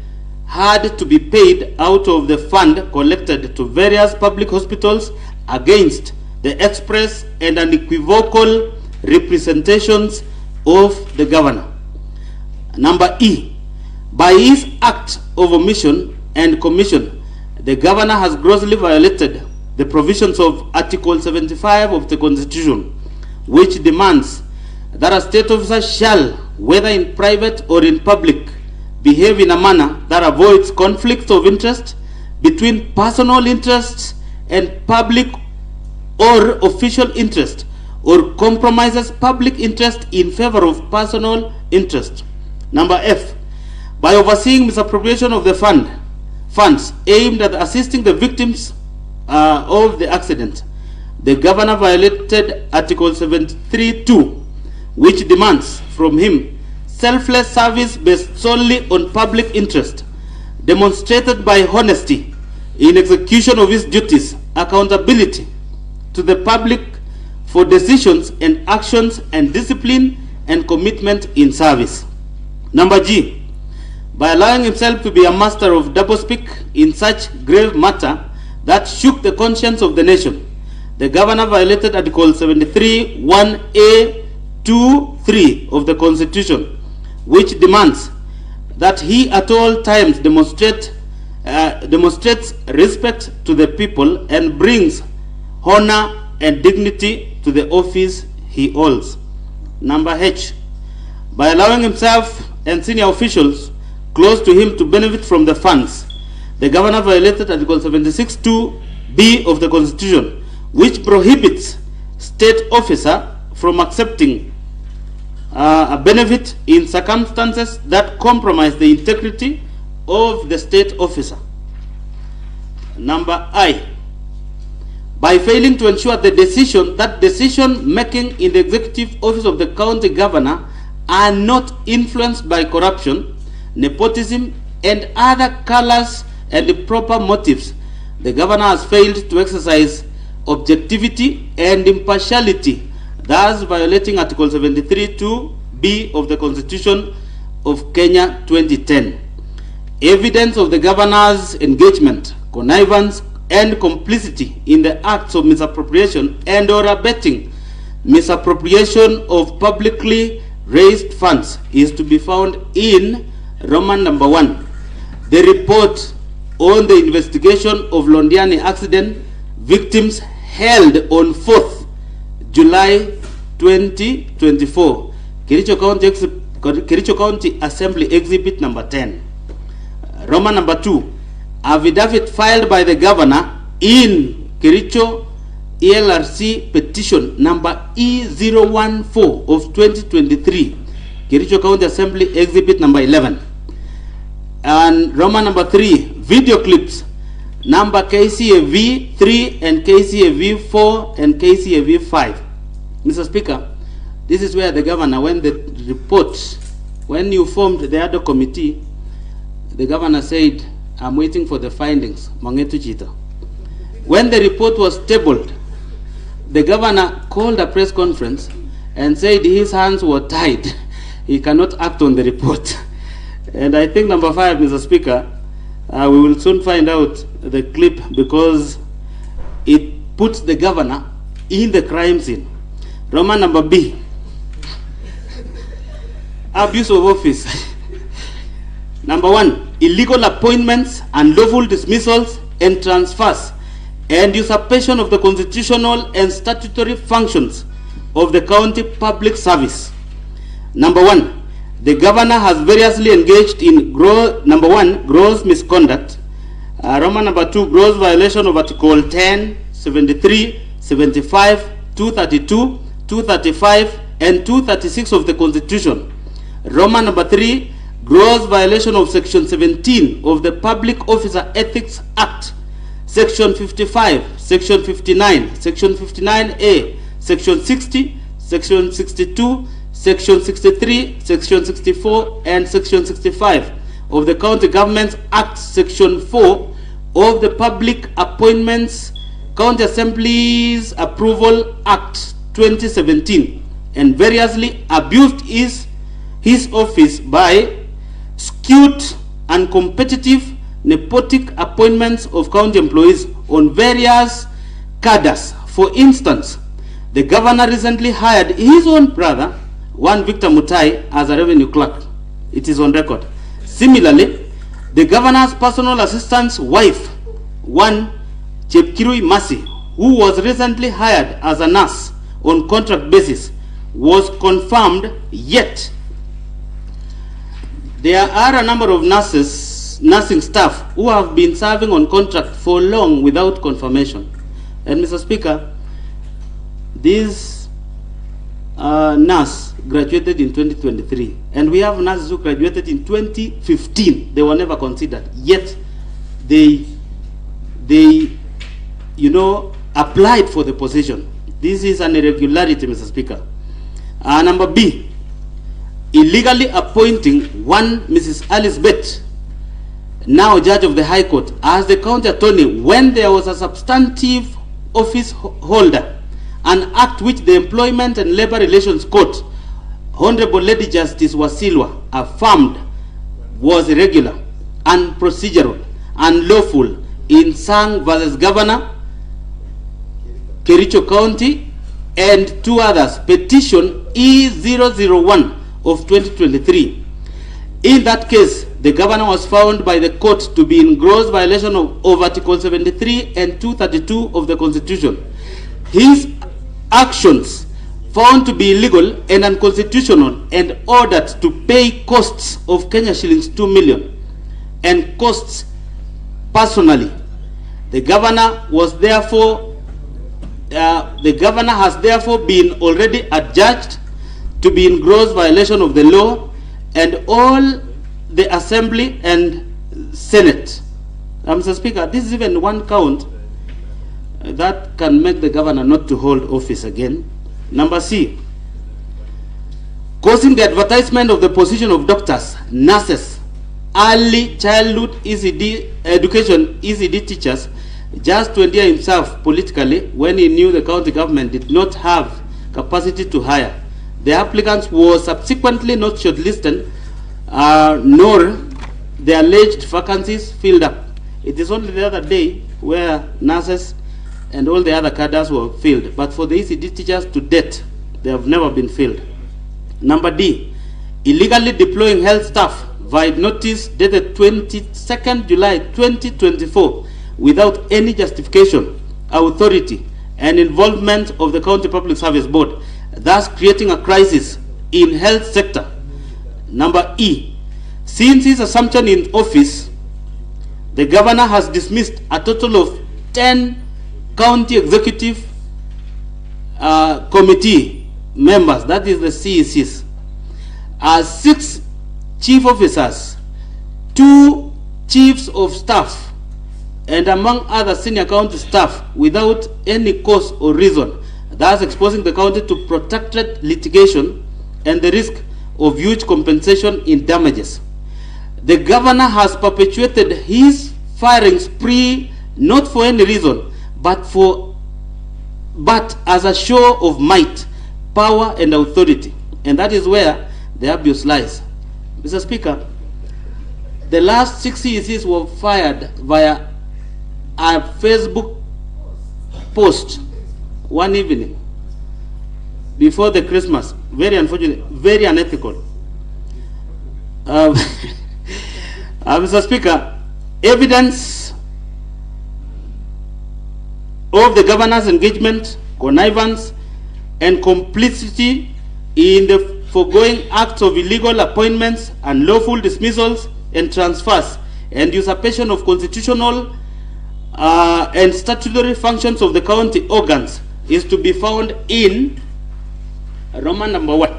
had to be paid out of the fund collected to various public hospitals against the express and unequivocal representations of the governor. Number E. By his act of omission and commission, the governor has grossly violated the provisions of Article 75 of the Constitution, which demands that a state officer shall, whether in private or in public, behave in a manner that avoids conflicts of interest between personal interests and public or official interest, or compromises public interest in favor of personal interest. Number F, by overseeing misappropriation of the funds aimed at assisting the victims of the accident. The governor violated Article 73(2), which demands from him selfless service based solely on public interest, demonstrated by honesty in execution of his duties, accountability to the public for decisions and actions, and discipline and commitment in service. Number G, by allowing himself to be a master of doublespeak in such grave matter that shook the conscience of the nation. The governor violated Article 73 1A 2(3) of the Constitution, which demands that he at all times demonstrates respect to the people and brings honor and dignity to the office he holds. Number H, by allowing himself and senior officials close to him to benefit from the funds, the governor violated Article 76(2)(b) of the Constitution, which prohibits state officer from accepting a benefit in circumstances that compromise the integrity of the state officer. Number I, by failing to ensure the decision making in the executive office of the county governor are not influenced by corruption, nepotism, and other callous and improper motives, the governor has failed to exercise objectivity and impartiality, thus violating Article 73(2)(b) of the Constitution of Kenya 2010. Evidence of the governor's engagement, connivance, and complicity in the acts of misappropriation and or abetting misappropriation of publicly raised funds is to be found in Roman number 1, the report on the investigation of Londiani accident victims, held on 4th July 2024, Kericho County Assembly Exhibit number 10. Roman number 2, affidavit filed by the governor in Kericho ELRC petition number E014 of 2023, Kericho County Assembly Exhibit number 11. And Roman number 3, video clips number KCAV 3 and KCAV 4 and KCAV 5. Mr. Speaker, this is where the governor, when the report, when you formed the other committee, the governor said, I'm waiting for the findings, Mangetu Chita. When the report was tabled, the governor called a press conference and said his hands were tied. He cannot act on the report. And I think number 5, Mr. Speaker, we will soon find out the clip, because it puts the governor in the crime scene. Roman number B, abuse of office. Number 1, illegal appointments, unlawful dismissals and transfers, and usurpation of the constitutional and statutory functions of the county public service. Number 1, the governor has variously engaged in number 1, gross misconduct. Roman number 2, gross violation of Article 10, 73, 75, 232, 235, and 236 of the Constitution. Roman number 3, gross violation of Section 17 of the Public Officer Ethics Act, Section 55, Section 59, Section 59A, Section 60, Section 62, Section 63, Section 64, and Section 65 of the County Governments Act, Section 4 of the Public Appointments County Assemblies Approval Act 2017, and variously abused his office by skewed, uncompetitive, nepotic appointments of county employees on various cadres. For instance, the governor recently hired his own brother, one Victor Mutai, as a revenue clerk. It is on record. Similarly, the governor's personal assistant's wife, one Chepkirui Masi, who was recently hired as a nurse on contract basis, was confirmed, yet there are a number of nursing staff who have been serving on contract for long without confirmation. And Mr. Speaker, this nurse graduated in 2023, and we have nurses who graduated in 2015. They were never considered, yet they applied for the position. This is an irregularity, Mr. Speaker. Number B, illegally appointing one Mrs. Alice Bett, now judge of the High Court, as the county attorney when there was a substantive office holder, an act which the Employment and Labor Relations Court, Honorable Lady Justice Wasilwa, affirmed was irregular, unprocedural, unlawful in Sang versus Governor, Kericho County, and two others, petition E001 of 2023. In that case, the governor was found by the court to be in gross violation of Article 73 and 232 of the Constitution. His actions found to be illegal and unconstitutional and ordered to pay costs of Kenya shillings 2 million and costs personally. The governor was therefore has therefore been already adjudged to be in gross violation of the law, and all the Assembly and Senate. Mr. Speaker, this is even one count that can make the governor not to hold office again. Number C, causing the advertisement of the position of doctors, nurses, early childhood ECD education ECD teachers, just to endear himself politically when he knew the county government did not have capacity to hire. The applicants were subsequently not shortlisted, nor the alleged vacancies filled up. It is only the other day where nurses and all the other cadres were filled, but for the ECD teachers to date, they have never been filled. Number D, illegally deploying health staff via notice dated 22nd July 2024 without any justification, authority, and involvement of the County Public Service Board, thus creating a crisis in health sector. Number E, since his assumption in office, the governor has dismissed a total of 10 county executive committee members, that is the CECs, 6 chief officers, 2 chiefs of staff, and among other senior county staff without any cause or reason, thus exposing the county to protracted litigation and the risk of huge compensation in damages. The governor has perpetuated his firing spree not for any reason, but as a show of might, power, and authority. And that is where the abuse lies. Mr. Speaker, the last 6 CECs were fired via a Facebook post one evening before the Christmas. Very unfortunate, very unethical. Mr. Speaker, evidence of the governor's engagement, connivance, and complicity in the foregoing acts of illegal appointments, unlawful dismissals and transfers, and usurpation of constitutional and statutory functions of the county organs is to be found in Roman number 1.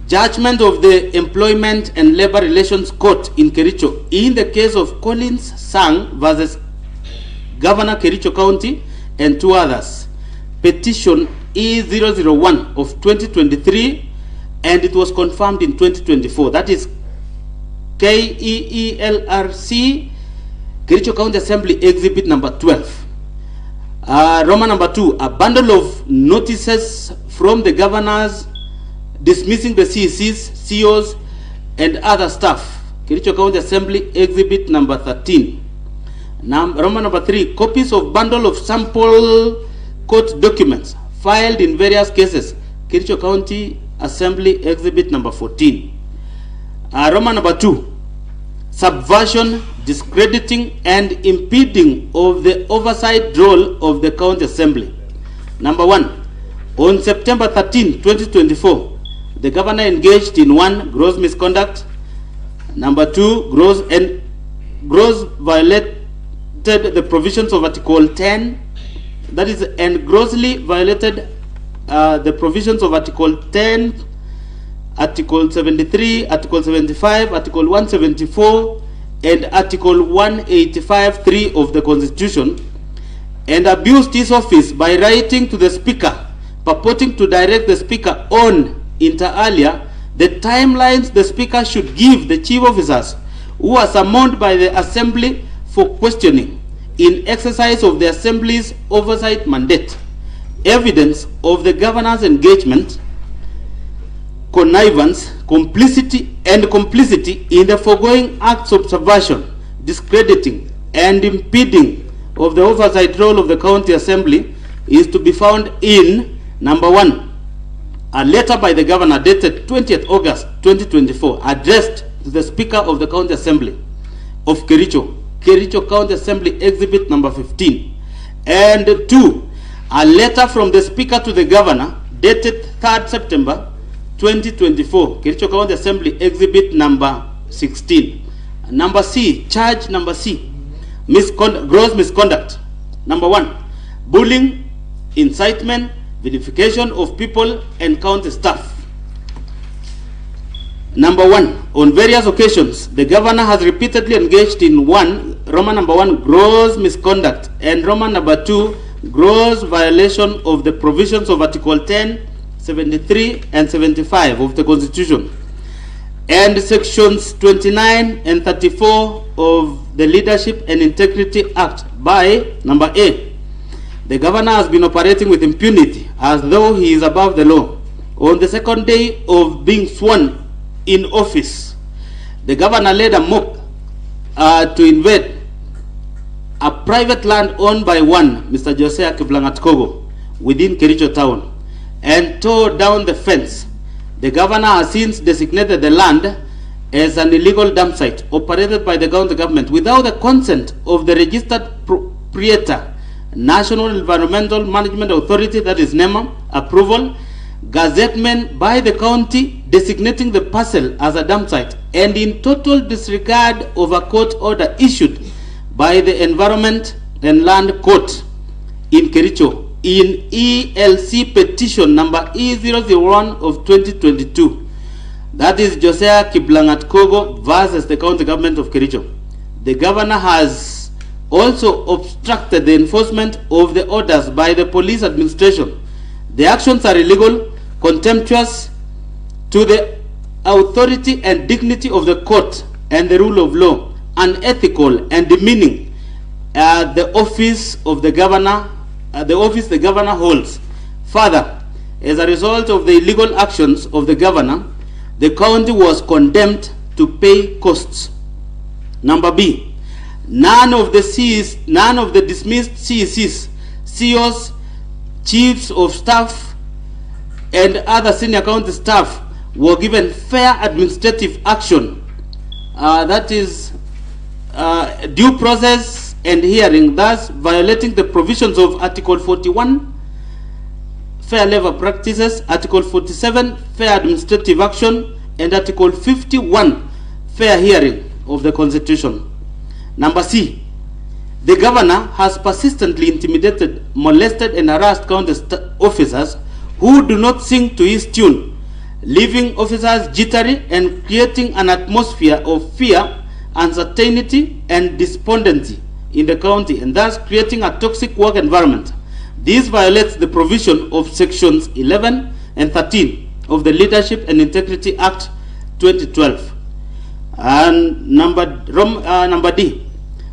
Judgment of the Employment and Labor Relations Court in Kericho in the case of Collins Sang versus Governor Kericho County and 2 others. Petition E001 of 2023, and it was confirmed in 2024. That is KEELRC Kericho County Assembly Exhibit number 12. Roman number 2, a bundle of notices from the governors dismissing the CECs, COs, and other staff. Kericho County Assembly Exhibit number 13. Roman number 3, copies of bundle of sample court documents filed in various cases. Kericho County Assembly Exhibit number 14. Roman number 2, subversion, discrediting, and impeding of the oversight role of the County Assembly. Number 1, on September 13, 2024, the governor engaged in 1, gross misconduct. Number 2, gross violated the provisions of Article 10 that is, and grossly violated the provisions of Article 10, Article 73, Article 75, Article 174, and Article 185(3) of the Constitution, and abused his office by writing to the Speaker, purporting to direct the Speaker on, inter alia, the timelines the Speaker should give the chief officers who are summoned by the Assembly for questioning in exercise of the Assembly's oversight mandate. Evidence of the governor's engagement, connivance, complicity in the foregoing acts of subversion, discrediting, and impeding of the oversight role of the County Assembly is to be found in, number 1, a letter by the governor dated 20th August 2024 addressed to the Speaker of the County Assembly of Kericho, Kericho County Assembly Exhibit number 15. And 2, a letter from the Speaker to the Governor dated 3rd September 2024, Kericho County Assembly Exhibit number 16. Number C, charge number C, gross misconduct. Number 1, bullying, incitement, vilification of people and county staff. Number 1, on various occasions, the governor has repeatedly engaged in Roman number 1, gross misconduct, and Roman number 2, gross violation of the provisions of Article 10, 73, and 75 of the Constitution, and Sections 29 and 34 of the Leadership and Integrity Act by, number A, the governor has been operating with impunity as though he is above the law. On the second day of being sworn in office, the governor led a mob to invade a private land owned by one Mr. USA Kenyans within Kericho town and tore down the fence. The governor has since designated the land as an illegal dump site operated by the county government without the consent of the registered proprietor, National Environmental Management Authority, that is NEMA, approval, gazettement by the county designating the parcel as a dump site, and in total disregard of a court order issued by the Environment and Land Court in Kericho in ELC petition number E001 of 2022. That is Josiah Kiblangat-Kogo versus the county government of Kericho. The governor has also obstructed the enforcement of the orders by the police administration. The actions are illegal, contemptuous to the authority and dignity of the court and the rule of law, unethical and demeaning the office of the governor, the governor holds. Further, as a result of the illegal actions of the governor, the county was condemned to pay costs. Number B, none of the dismissed CECs, CEOs, chiefs of staff, and other senior county staff were given fair administrative action, that is due process and hearing, thus violating the provisions of Article 41, fair labor practices, Article 47, fair administrative action, and Article 51, fair hearing of the Constitution. Number C, the governor has persistently intimidated, molested, and harassed county officers who do not sing to his tune, leaving officers jittery and creating an atmosphere of fear, uncertainty, and despondency in the county, and thus creating a toxic work environment. This violates the provision of Sections 11 and 13 of the Leadership and Integrity Act 2012. And number D,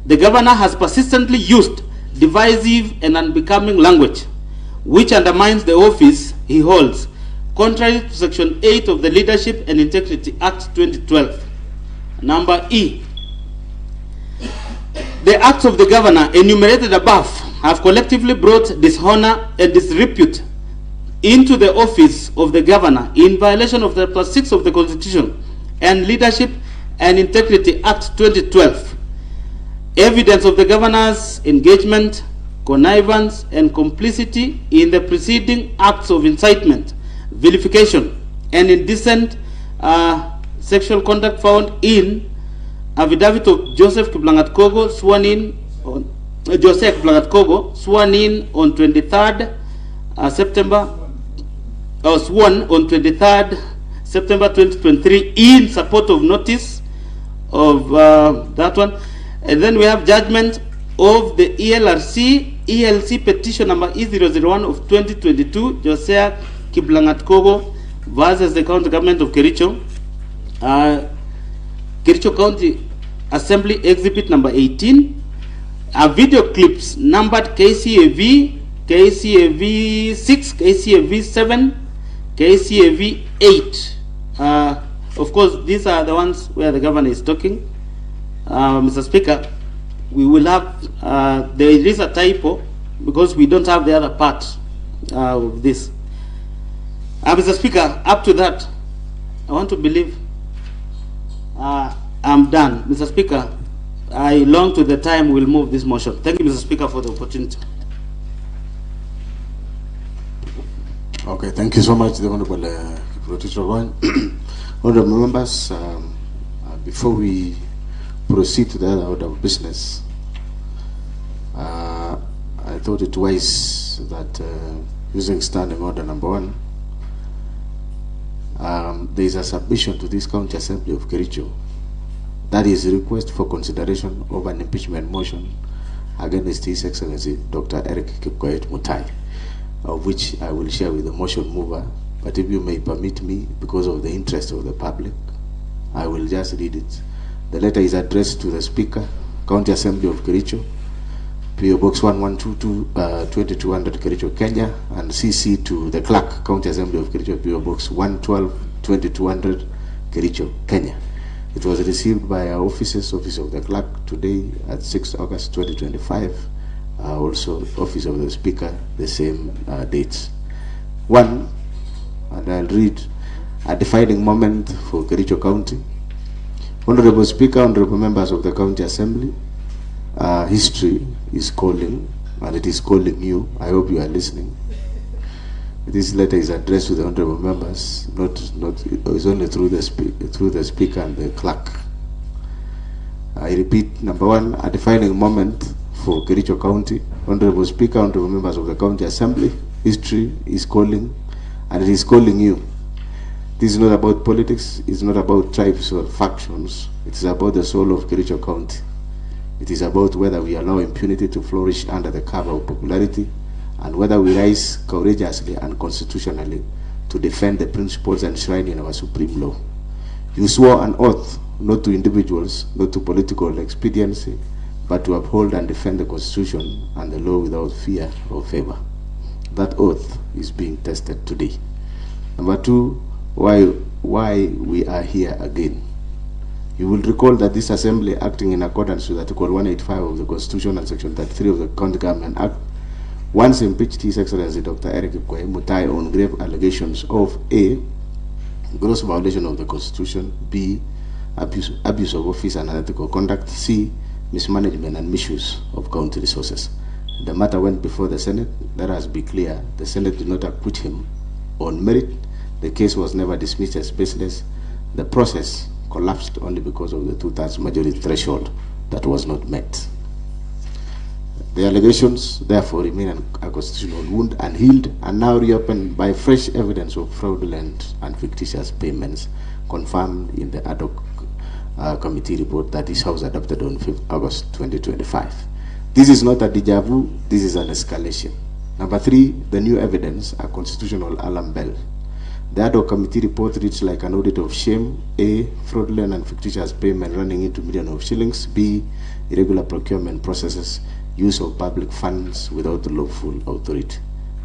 the governor has persistently used divisive and unbecoming language, which undermines the office he holds, contrary to Section 8 of the Leadership and Integrity Act 2012. Number E, the acts of the governor enumerated above have collectively brought dishonor and disrepute into the office of the governor in violation of Chapter 6 of the Constitution and Leadership and Integrity Act 2012. Evidence of the governor's engagement, connivance, and complicity in the preceding acts of incitement, vilification, and indecent sexual conduct found in affidavit of Joseph Kiblangat-Kogo, sworn in on Joseph Blagatkogo, sworn in on 23rd September, sworn on 23rd September 2023 in support of notice of that one. And then we have judgment of the ELC petition number E001 of 2022, Joseph Kiblangatkogo versus the county government of Kericho. Kericho County Assembly exhibit number 18. Video clips numbered KCAV, KCAV 6, KCAV 7, KCAV 8. Of course, these are the ones where the governor is talking. Mr. Speaker, we will have, there is a typo because we don't have the other part of this. Mr. Speaker, up to that, I want to believe I'm done. Mr. Speaker, I long to the time we'll move this motion. Thank you, Mr. Speaker, for the opportunity. Okay, thank you so much, the Honorable Honorable members, before we proceed to the other order of business, I thought it wise that using standing order number 1, there is a submission to this County Assembly of Kericho. That is a request for consideration of an impeachment motion against His Excellency Dr. Eric Kipkoech Mutai, of which I will share with the motion mover. But if you may permit me, because of the interest of the public, I will just read it. The letter is addressed to the Speaker, County Assembly of Kericho, PO Box 1122, 2200 Kericho, Kenya, and CC to the Clerk, County Assembly of Kericho, PO Box 112, 2200 Kericho, Kenya. It was received by our offices, Office of the Clerk, today at 6 August 2025. Also, Office of the Speaker, the same dates. 1, and I'll read, a defining moment for Kericho County. Honorable Speaker, honorable members of the County Assembly, history is calling, and it is calling you. I hope you are listening. This letter is addressed to the honorable members, it's only through the Speaker and the Clerk. I repeat, number 1, a defining moment for Kericho County. Honorable Speaker, honorable members of the County Assembly, history is calling, and it is calling you. This is not about politics, it's not about tribes or factions, it is about the soul of Kericho County. It is about whether we allow impunity to flourish under the cover of popularity, and whether we rise courageously and constitutionally to defend the principles enshrined in our supreme law. You swore an oath not to individuals, not to political expediency, but to uphold and defend the Constitution and the law without fear or favor. That oath is being tested today. Number 2, why we are here again. You will recall that this Assembly, acting in accordance with Article 185 of the Constitution and Section 33 of the County Government Act, once impeached His Excellency Dr. Eric Kipkoech Mutai on grave allegations of A, gross violation of the Constitution, B, abuse of office and unethical conduct, C, mismanagement and misuse of county resources. The matter went before the Senate. Let us be clear, the Senate did not acquit him on merit. The case was never dismissed as baseless. The process collapsed only because of the 2/3 majority threshold that was not met. The allegations, therefore, remain a constitutional wound unhealed and now reopened by fresh evidence of fraudulent and fictitious payments confirmed in the ad hoc committee report that this House adopted on 5th August 2025. This is not a deja vu, this is an escalation. Number 3, the new evidence, a constitutional alarm bell. The ad hoc committee report reads like an audit of shame. A, fraudulent and fictitious payment running into millions of shillings. B, irregular procurement processes, use of public funds without lawful authority.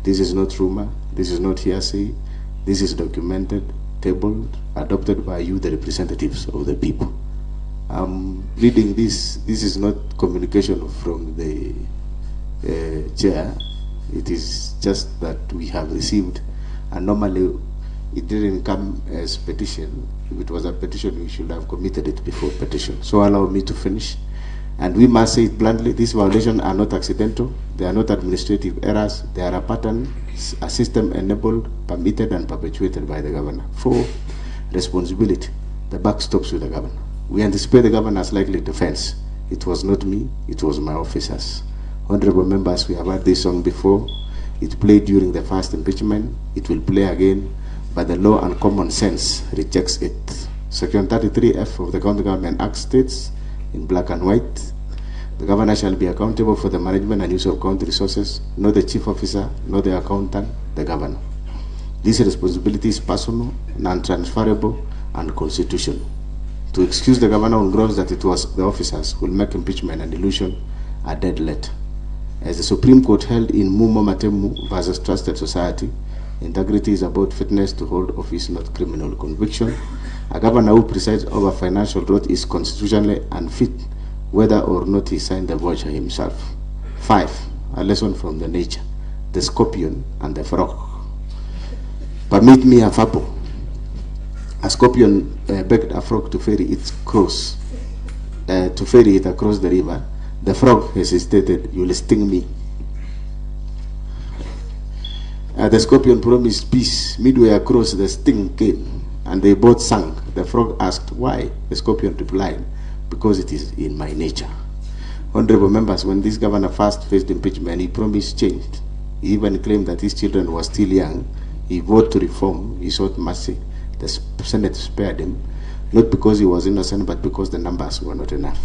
This is not rumor, this is not hearsay, this is documented, tabled, adopted by you, the representatives of the people. I'm reading this is not communication from the chair, it is just that we have received, and normally it didn't come as petition. If it was a petition, we should have committed it before petition. So allow me to finish. And we must say it bluntly, these violations are not accidental, they are not administrative errors, they are a pattern, a system enabled, permitted and perpetuated by the governor. 4, responsibility. The buck stops with the governor. We anticipate the governor's likely defense. It was not me, it was my officers. Honorable members, we have heard this song before. It played during the first impeachment. It will play again, but the law and common sense rejects it. Section 33F of the County Government Act states in black and white, the governor shall be accountable for the management and use of county resources, not the chief officer, not the accountant, the governor. This responsibility is personal, non-transferable, and constitutional. To excuse the governor on grounds that it was the officers will make impeachment an illusion are dead letter. As the Supreme Court held in Mutembei versus Trusted Society, integrity is about fitness to hold office, not criminal conviction. A governor who presides over financial growth is constitutionally unfit, whether or not he signed the voucher himself. 5. A lesson from the nature, the scorpion and the frog. Permit me a fable. A scorpion begged a frog to ferry it across the river. The frog hesitated, "You will sting me." The scorpion promised peace. Midway across, the sting came, and they both sank. The frog asked, "Why?" The scorpion replied, "Because it is in my nature." Honorable members, when this governor first faced impeachment, he promised change. He even claimed that his children were still young. He vowed to reform. He sought mercy. The Senate spared him, not because he was innocent, but because the numbers were not enough.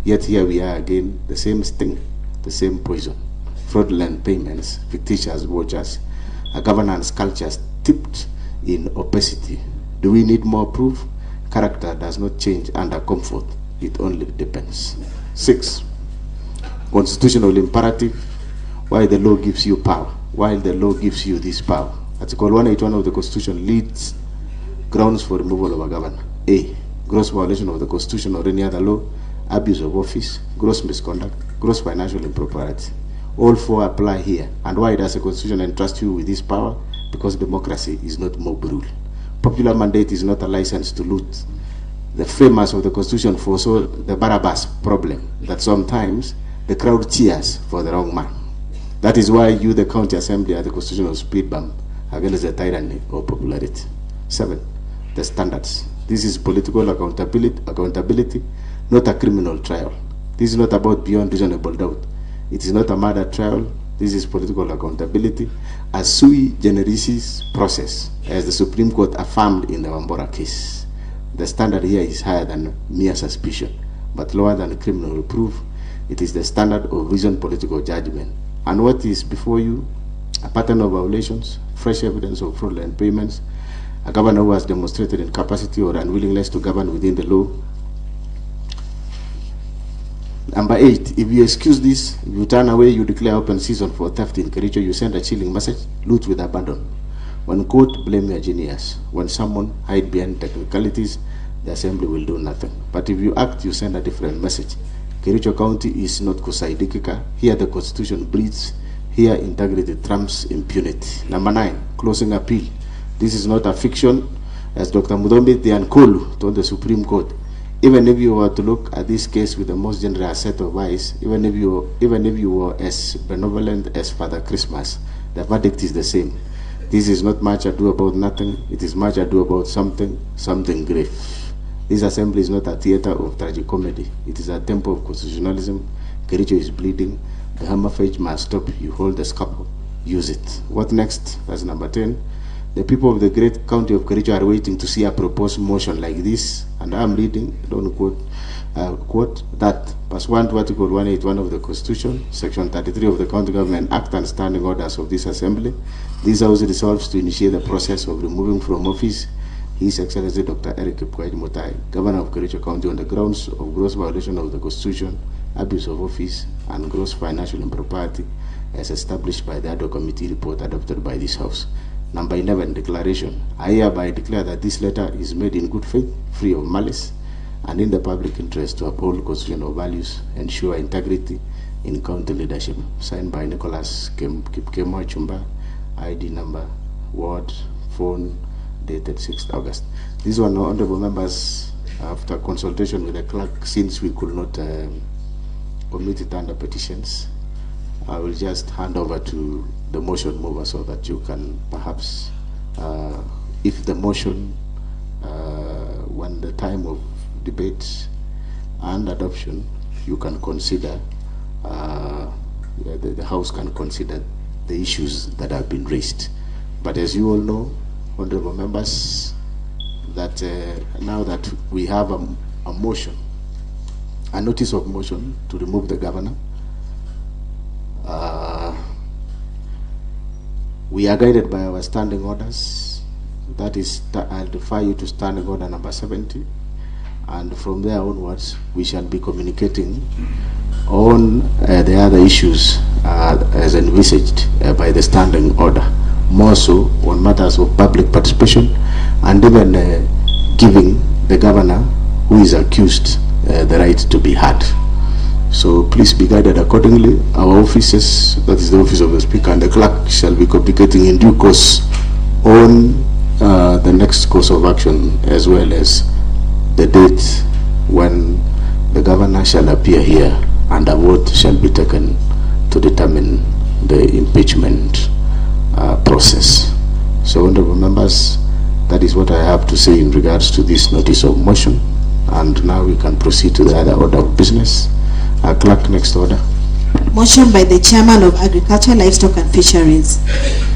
Yet here we are again, the same sting, the same poison. Fraudulent payments, fictitious vouchers, a governance culture steeped in opacity. Do we need more proof? Character does not change under comfort. It only depends. 6. Constitutional imperative. Why the law gives you power? While the law gives you this power. Article 181 of the Constitution leads grounds for removal of a governor. A. Gross violation of the Constitution or any other law, abuse of office, gross misconduct, gross financial impropriety. All 4 apply here. And why does the Constitution entrust you with this power? Because democracy is not mob rule. Popular mandate is not a license to loot. The framers of the Constitution foresaw the Barabbas problem, that sometimes the crowd cheers for the wrong man. That is why you, the county assembly, are the constitutional speed bump against the tyranny of popularity. 7. The standards. This is political accountability, not a criminal trial. This is not about beyond reasonable doubt. It is not a murder trial. This is political accountability, a sui generis process, as the Supreme Court affirmed in the Wambora case. The standard here is higher than mere suspicion, but lower than criminal proof. It is the standard of reasoned political judgment. And what is before you? A pattern of violations, fresh evidence of fraudulent payments, a governor who has demonstrated incapacity or unwillingness to govern within the law. Number 8, if you excuse this, you turn away, you declare open season for theft in Kericho, you send a chilling message, loot with abandon. When caught, blame your genius. When someone hide behind technicalities, the assembly will do nothing. But if you act, you send a different message. Kericho County is not Kusaidikika. Here the Constitution breathes. Here integrity trumps impunity. Number 9, closing appeal. This is not a fiction. As Dr. Mutembei Diankolu told the Supreme Court, even if you were to look at this case with the most generous set of eyes, even if you were as benevolent as Father Christmas, the verdict is the same. This is not much ado about nothing. It is much ado about something grave. This assembly is not a theater of tragicomedy. It is a temple of constitutionalism. Kericho is bleeding. The hammer fetch must stop. You hold the scalpel. Use it. What next? That's number 10. The people of the great county of Kericho are waiting to see a proposed motion like this. And I'm reading, don't quote that, pursuant to Article 181 of the Constitution, Section 33 of the County Government Act and standing orders of this Assembly, this House resolves to initiate the process of removing from office His Excellency Dr. Mutai, Governor of Kericho County, on the grounds of gross violation of the Constitution, abuse of office, and gross financial impropriety, as established by the ad hoc committee report adopted by this House. Number 11, declaration. I hereby declare that this letter is made in good faith, free of malice, and in the public interest to uphold constitutional values, ensure integrity in county leadership. Signed by Nicholas Kipkemo Chumba, ID number, ward, phone, dated 6th August. These were no honorable members after consultation with the clerk, since we could not commit it under petitions. I will just hand over to the motion mover so that you can perhaps, if the motion, when the time of debate and adoption, you can consider the House can consider the issues that have been raised. But as you all know, honorable members, that now that we have a motion, a notice of motion to remove the governor, we are guided by our standing orders. That is, I'll refer you to standing order number 70, and from there onwards we shall be communicating on the other issues as envisaged by the standing order, more so on matters of public participation, and even giving the governor who is accused the right to be heard. So please be guided accordingly. Our offices, that is the office of the Speaker and the clerk, shall be communicating in due course on the next course of action, as well as the date when the governor shall appear here and a vote shall be taken to determine the impeachment process. So, honorable members, that is what I have to say in regards to this notice of motion. And now we can proceed to the other order of business. Clerk, next order. Motion by the Chairman of Agriculture, Livestock and Fisheries.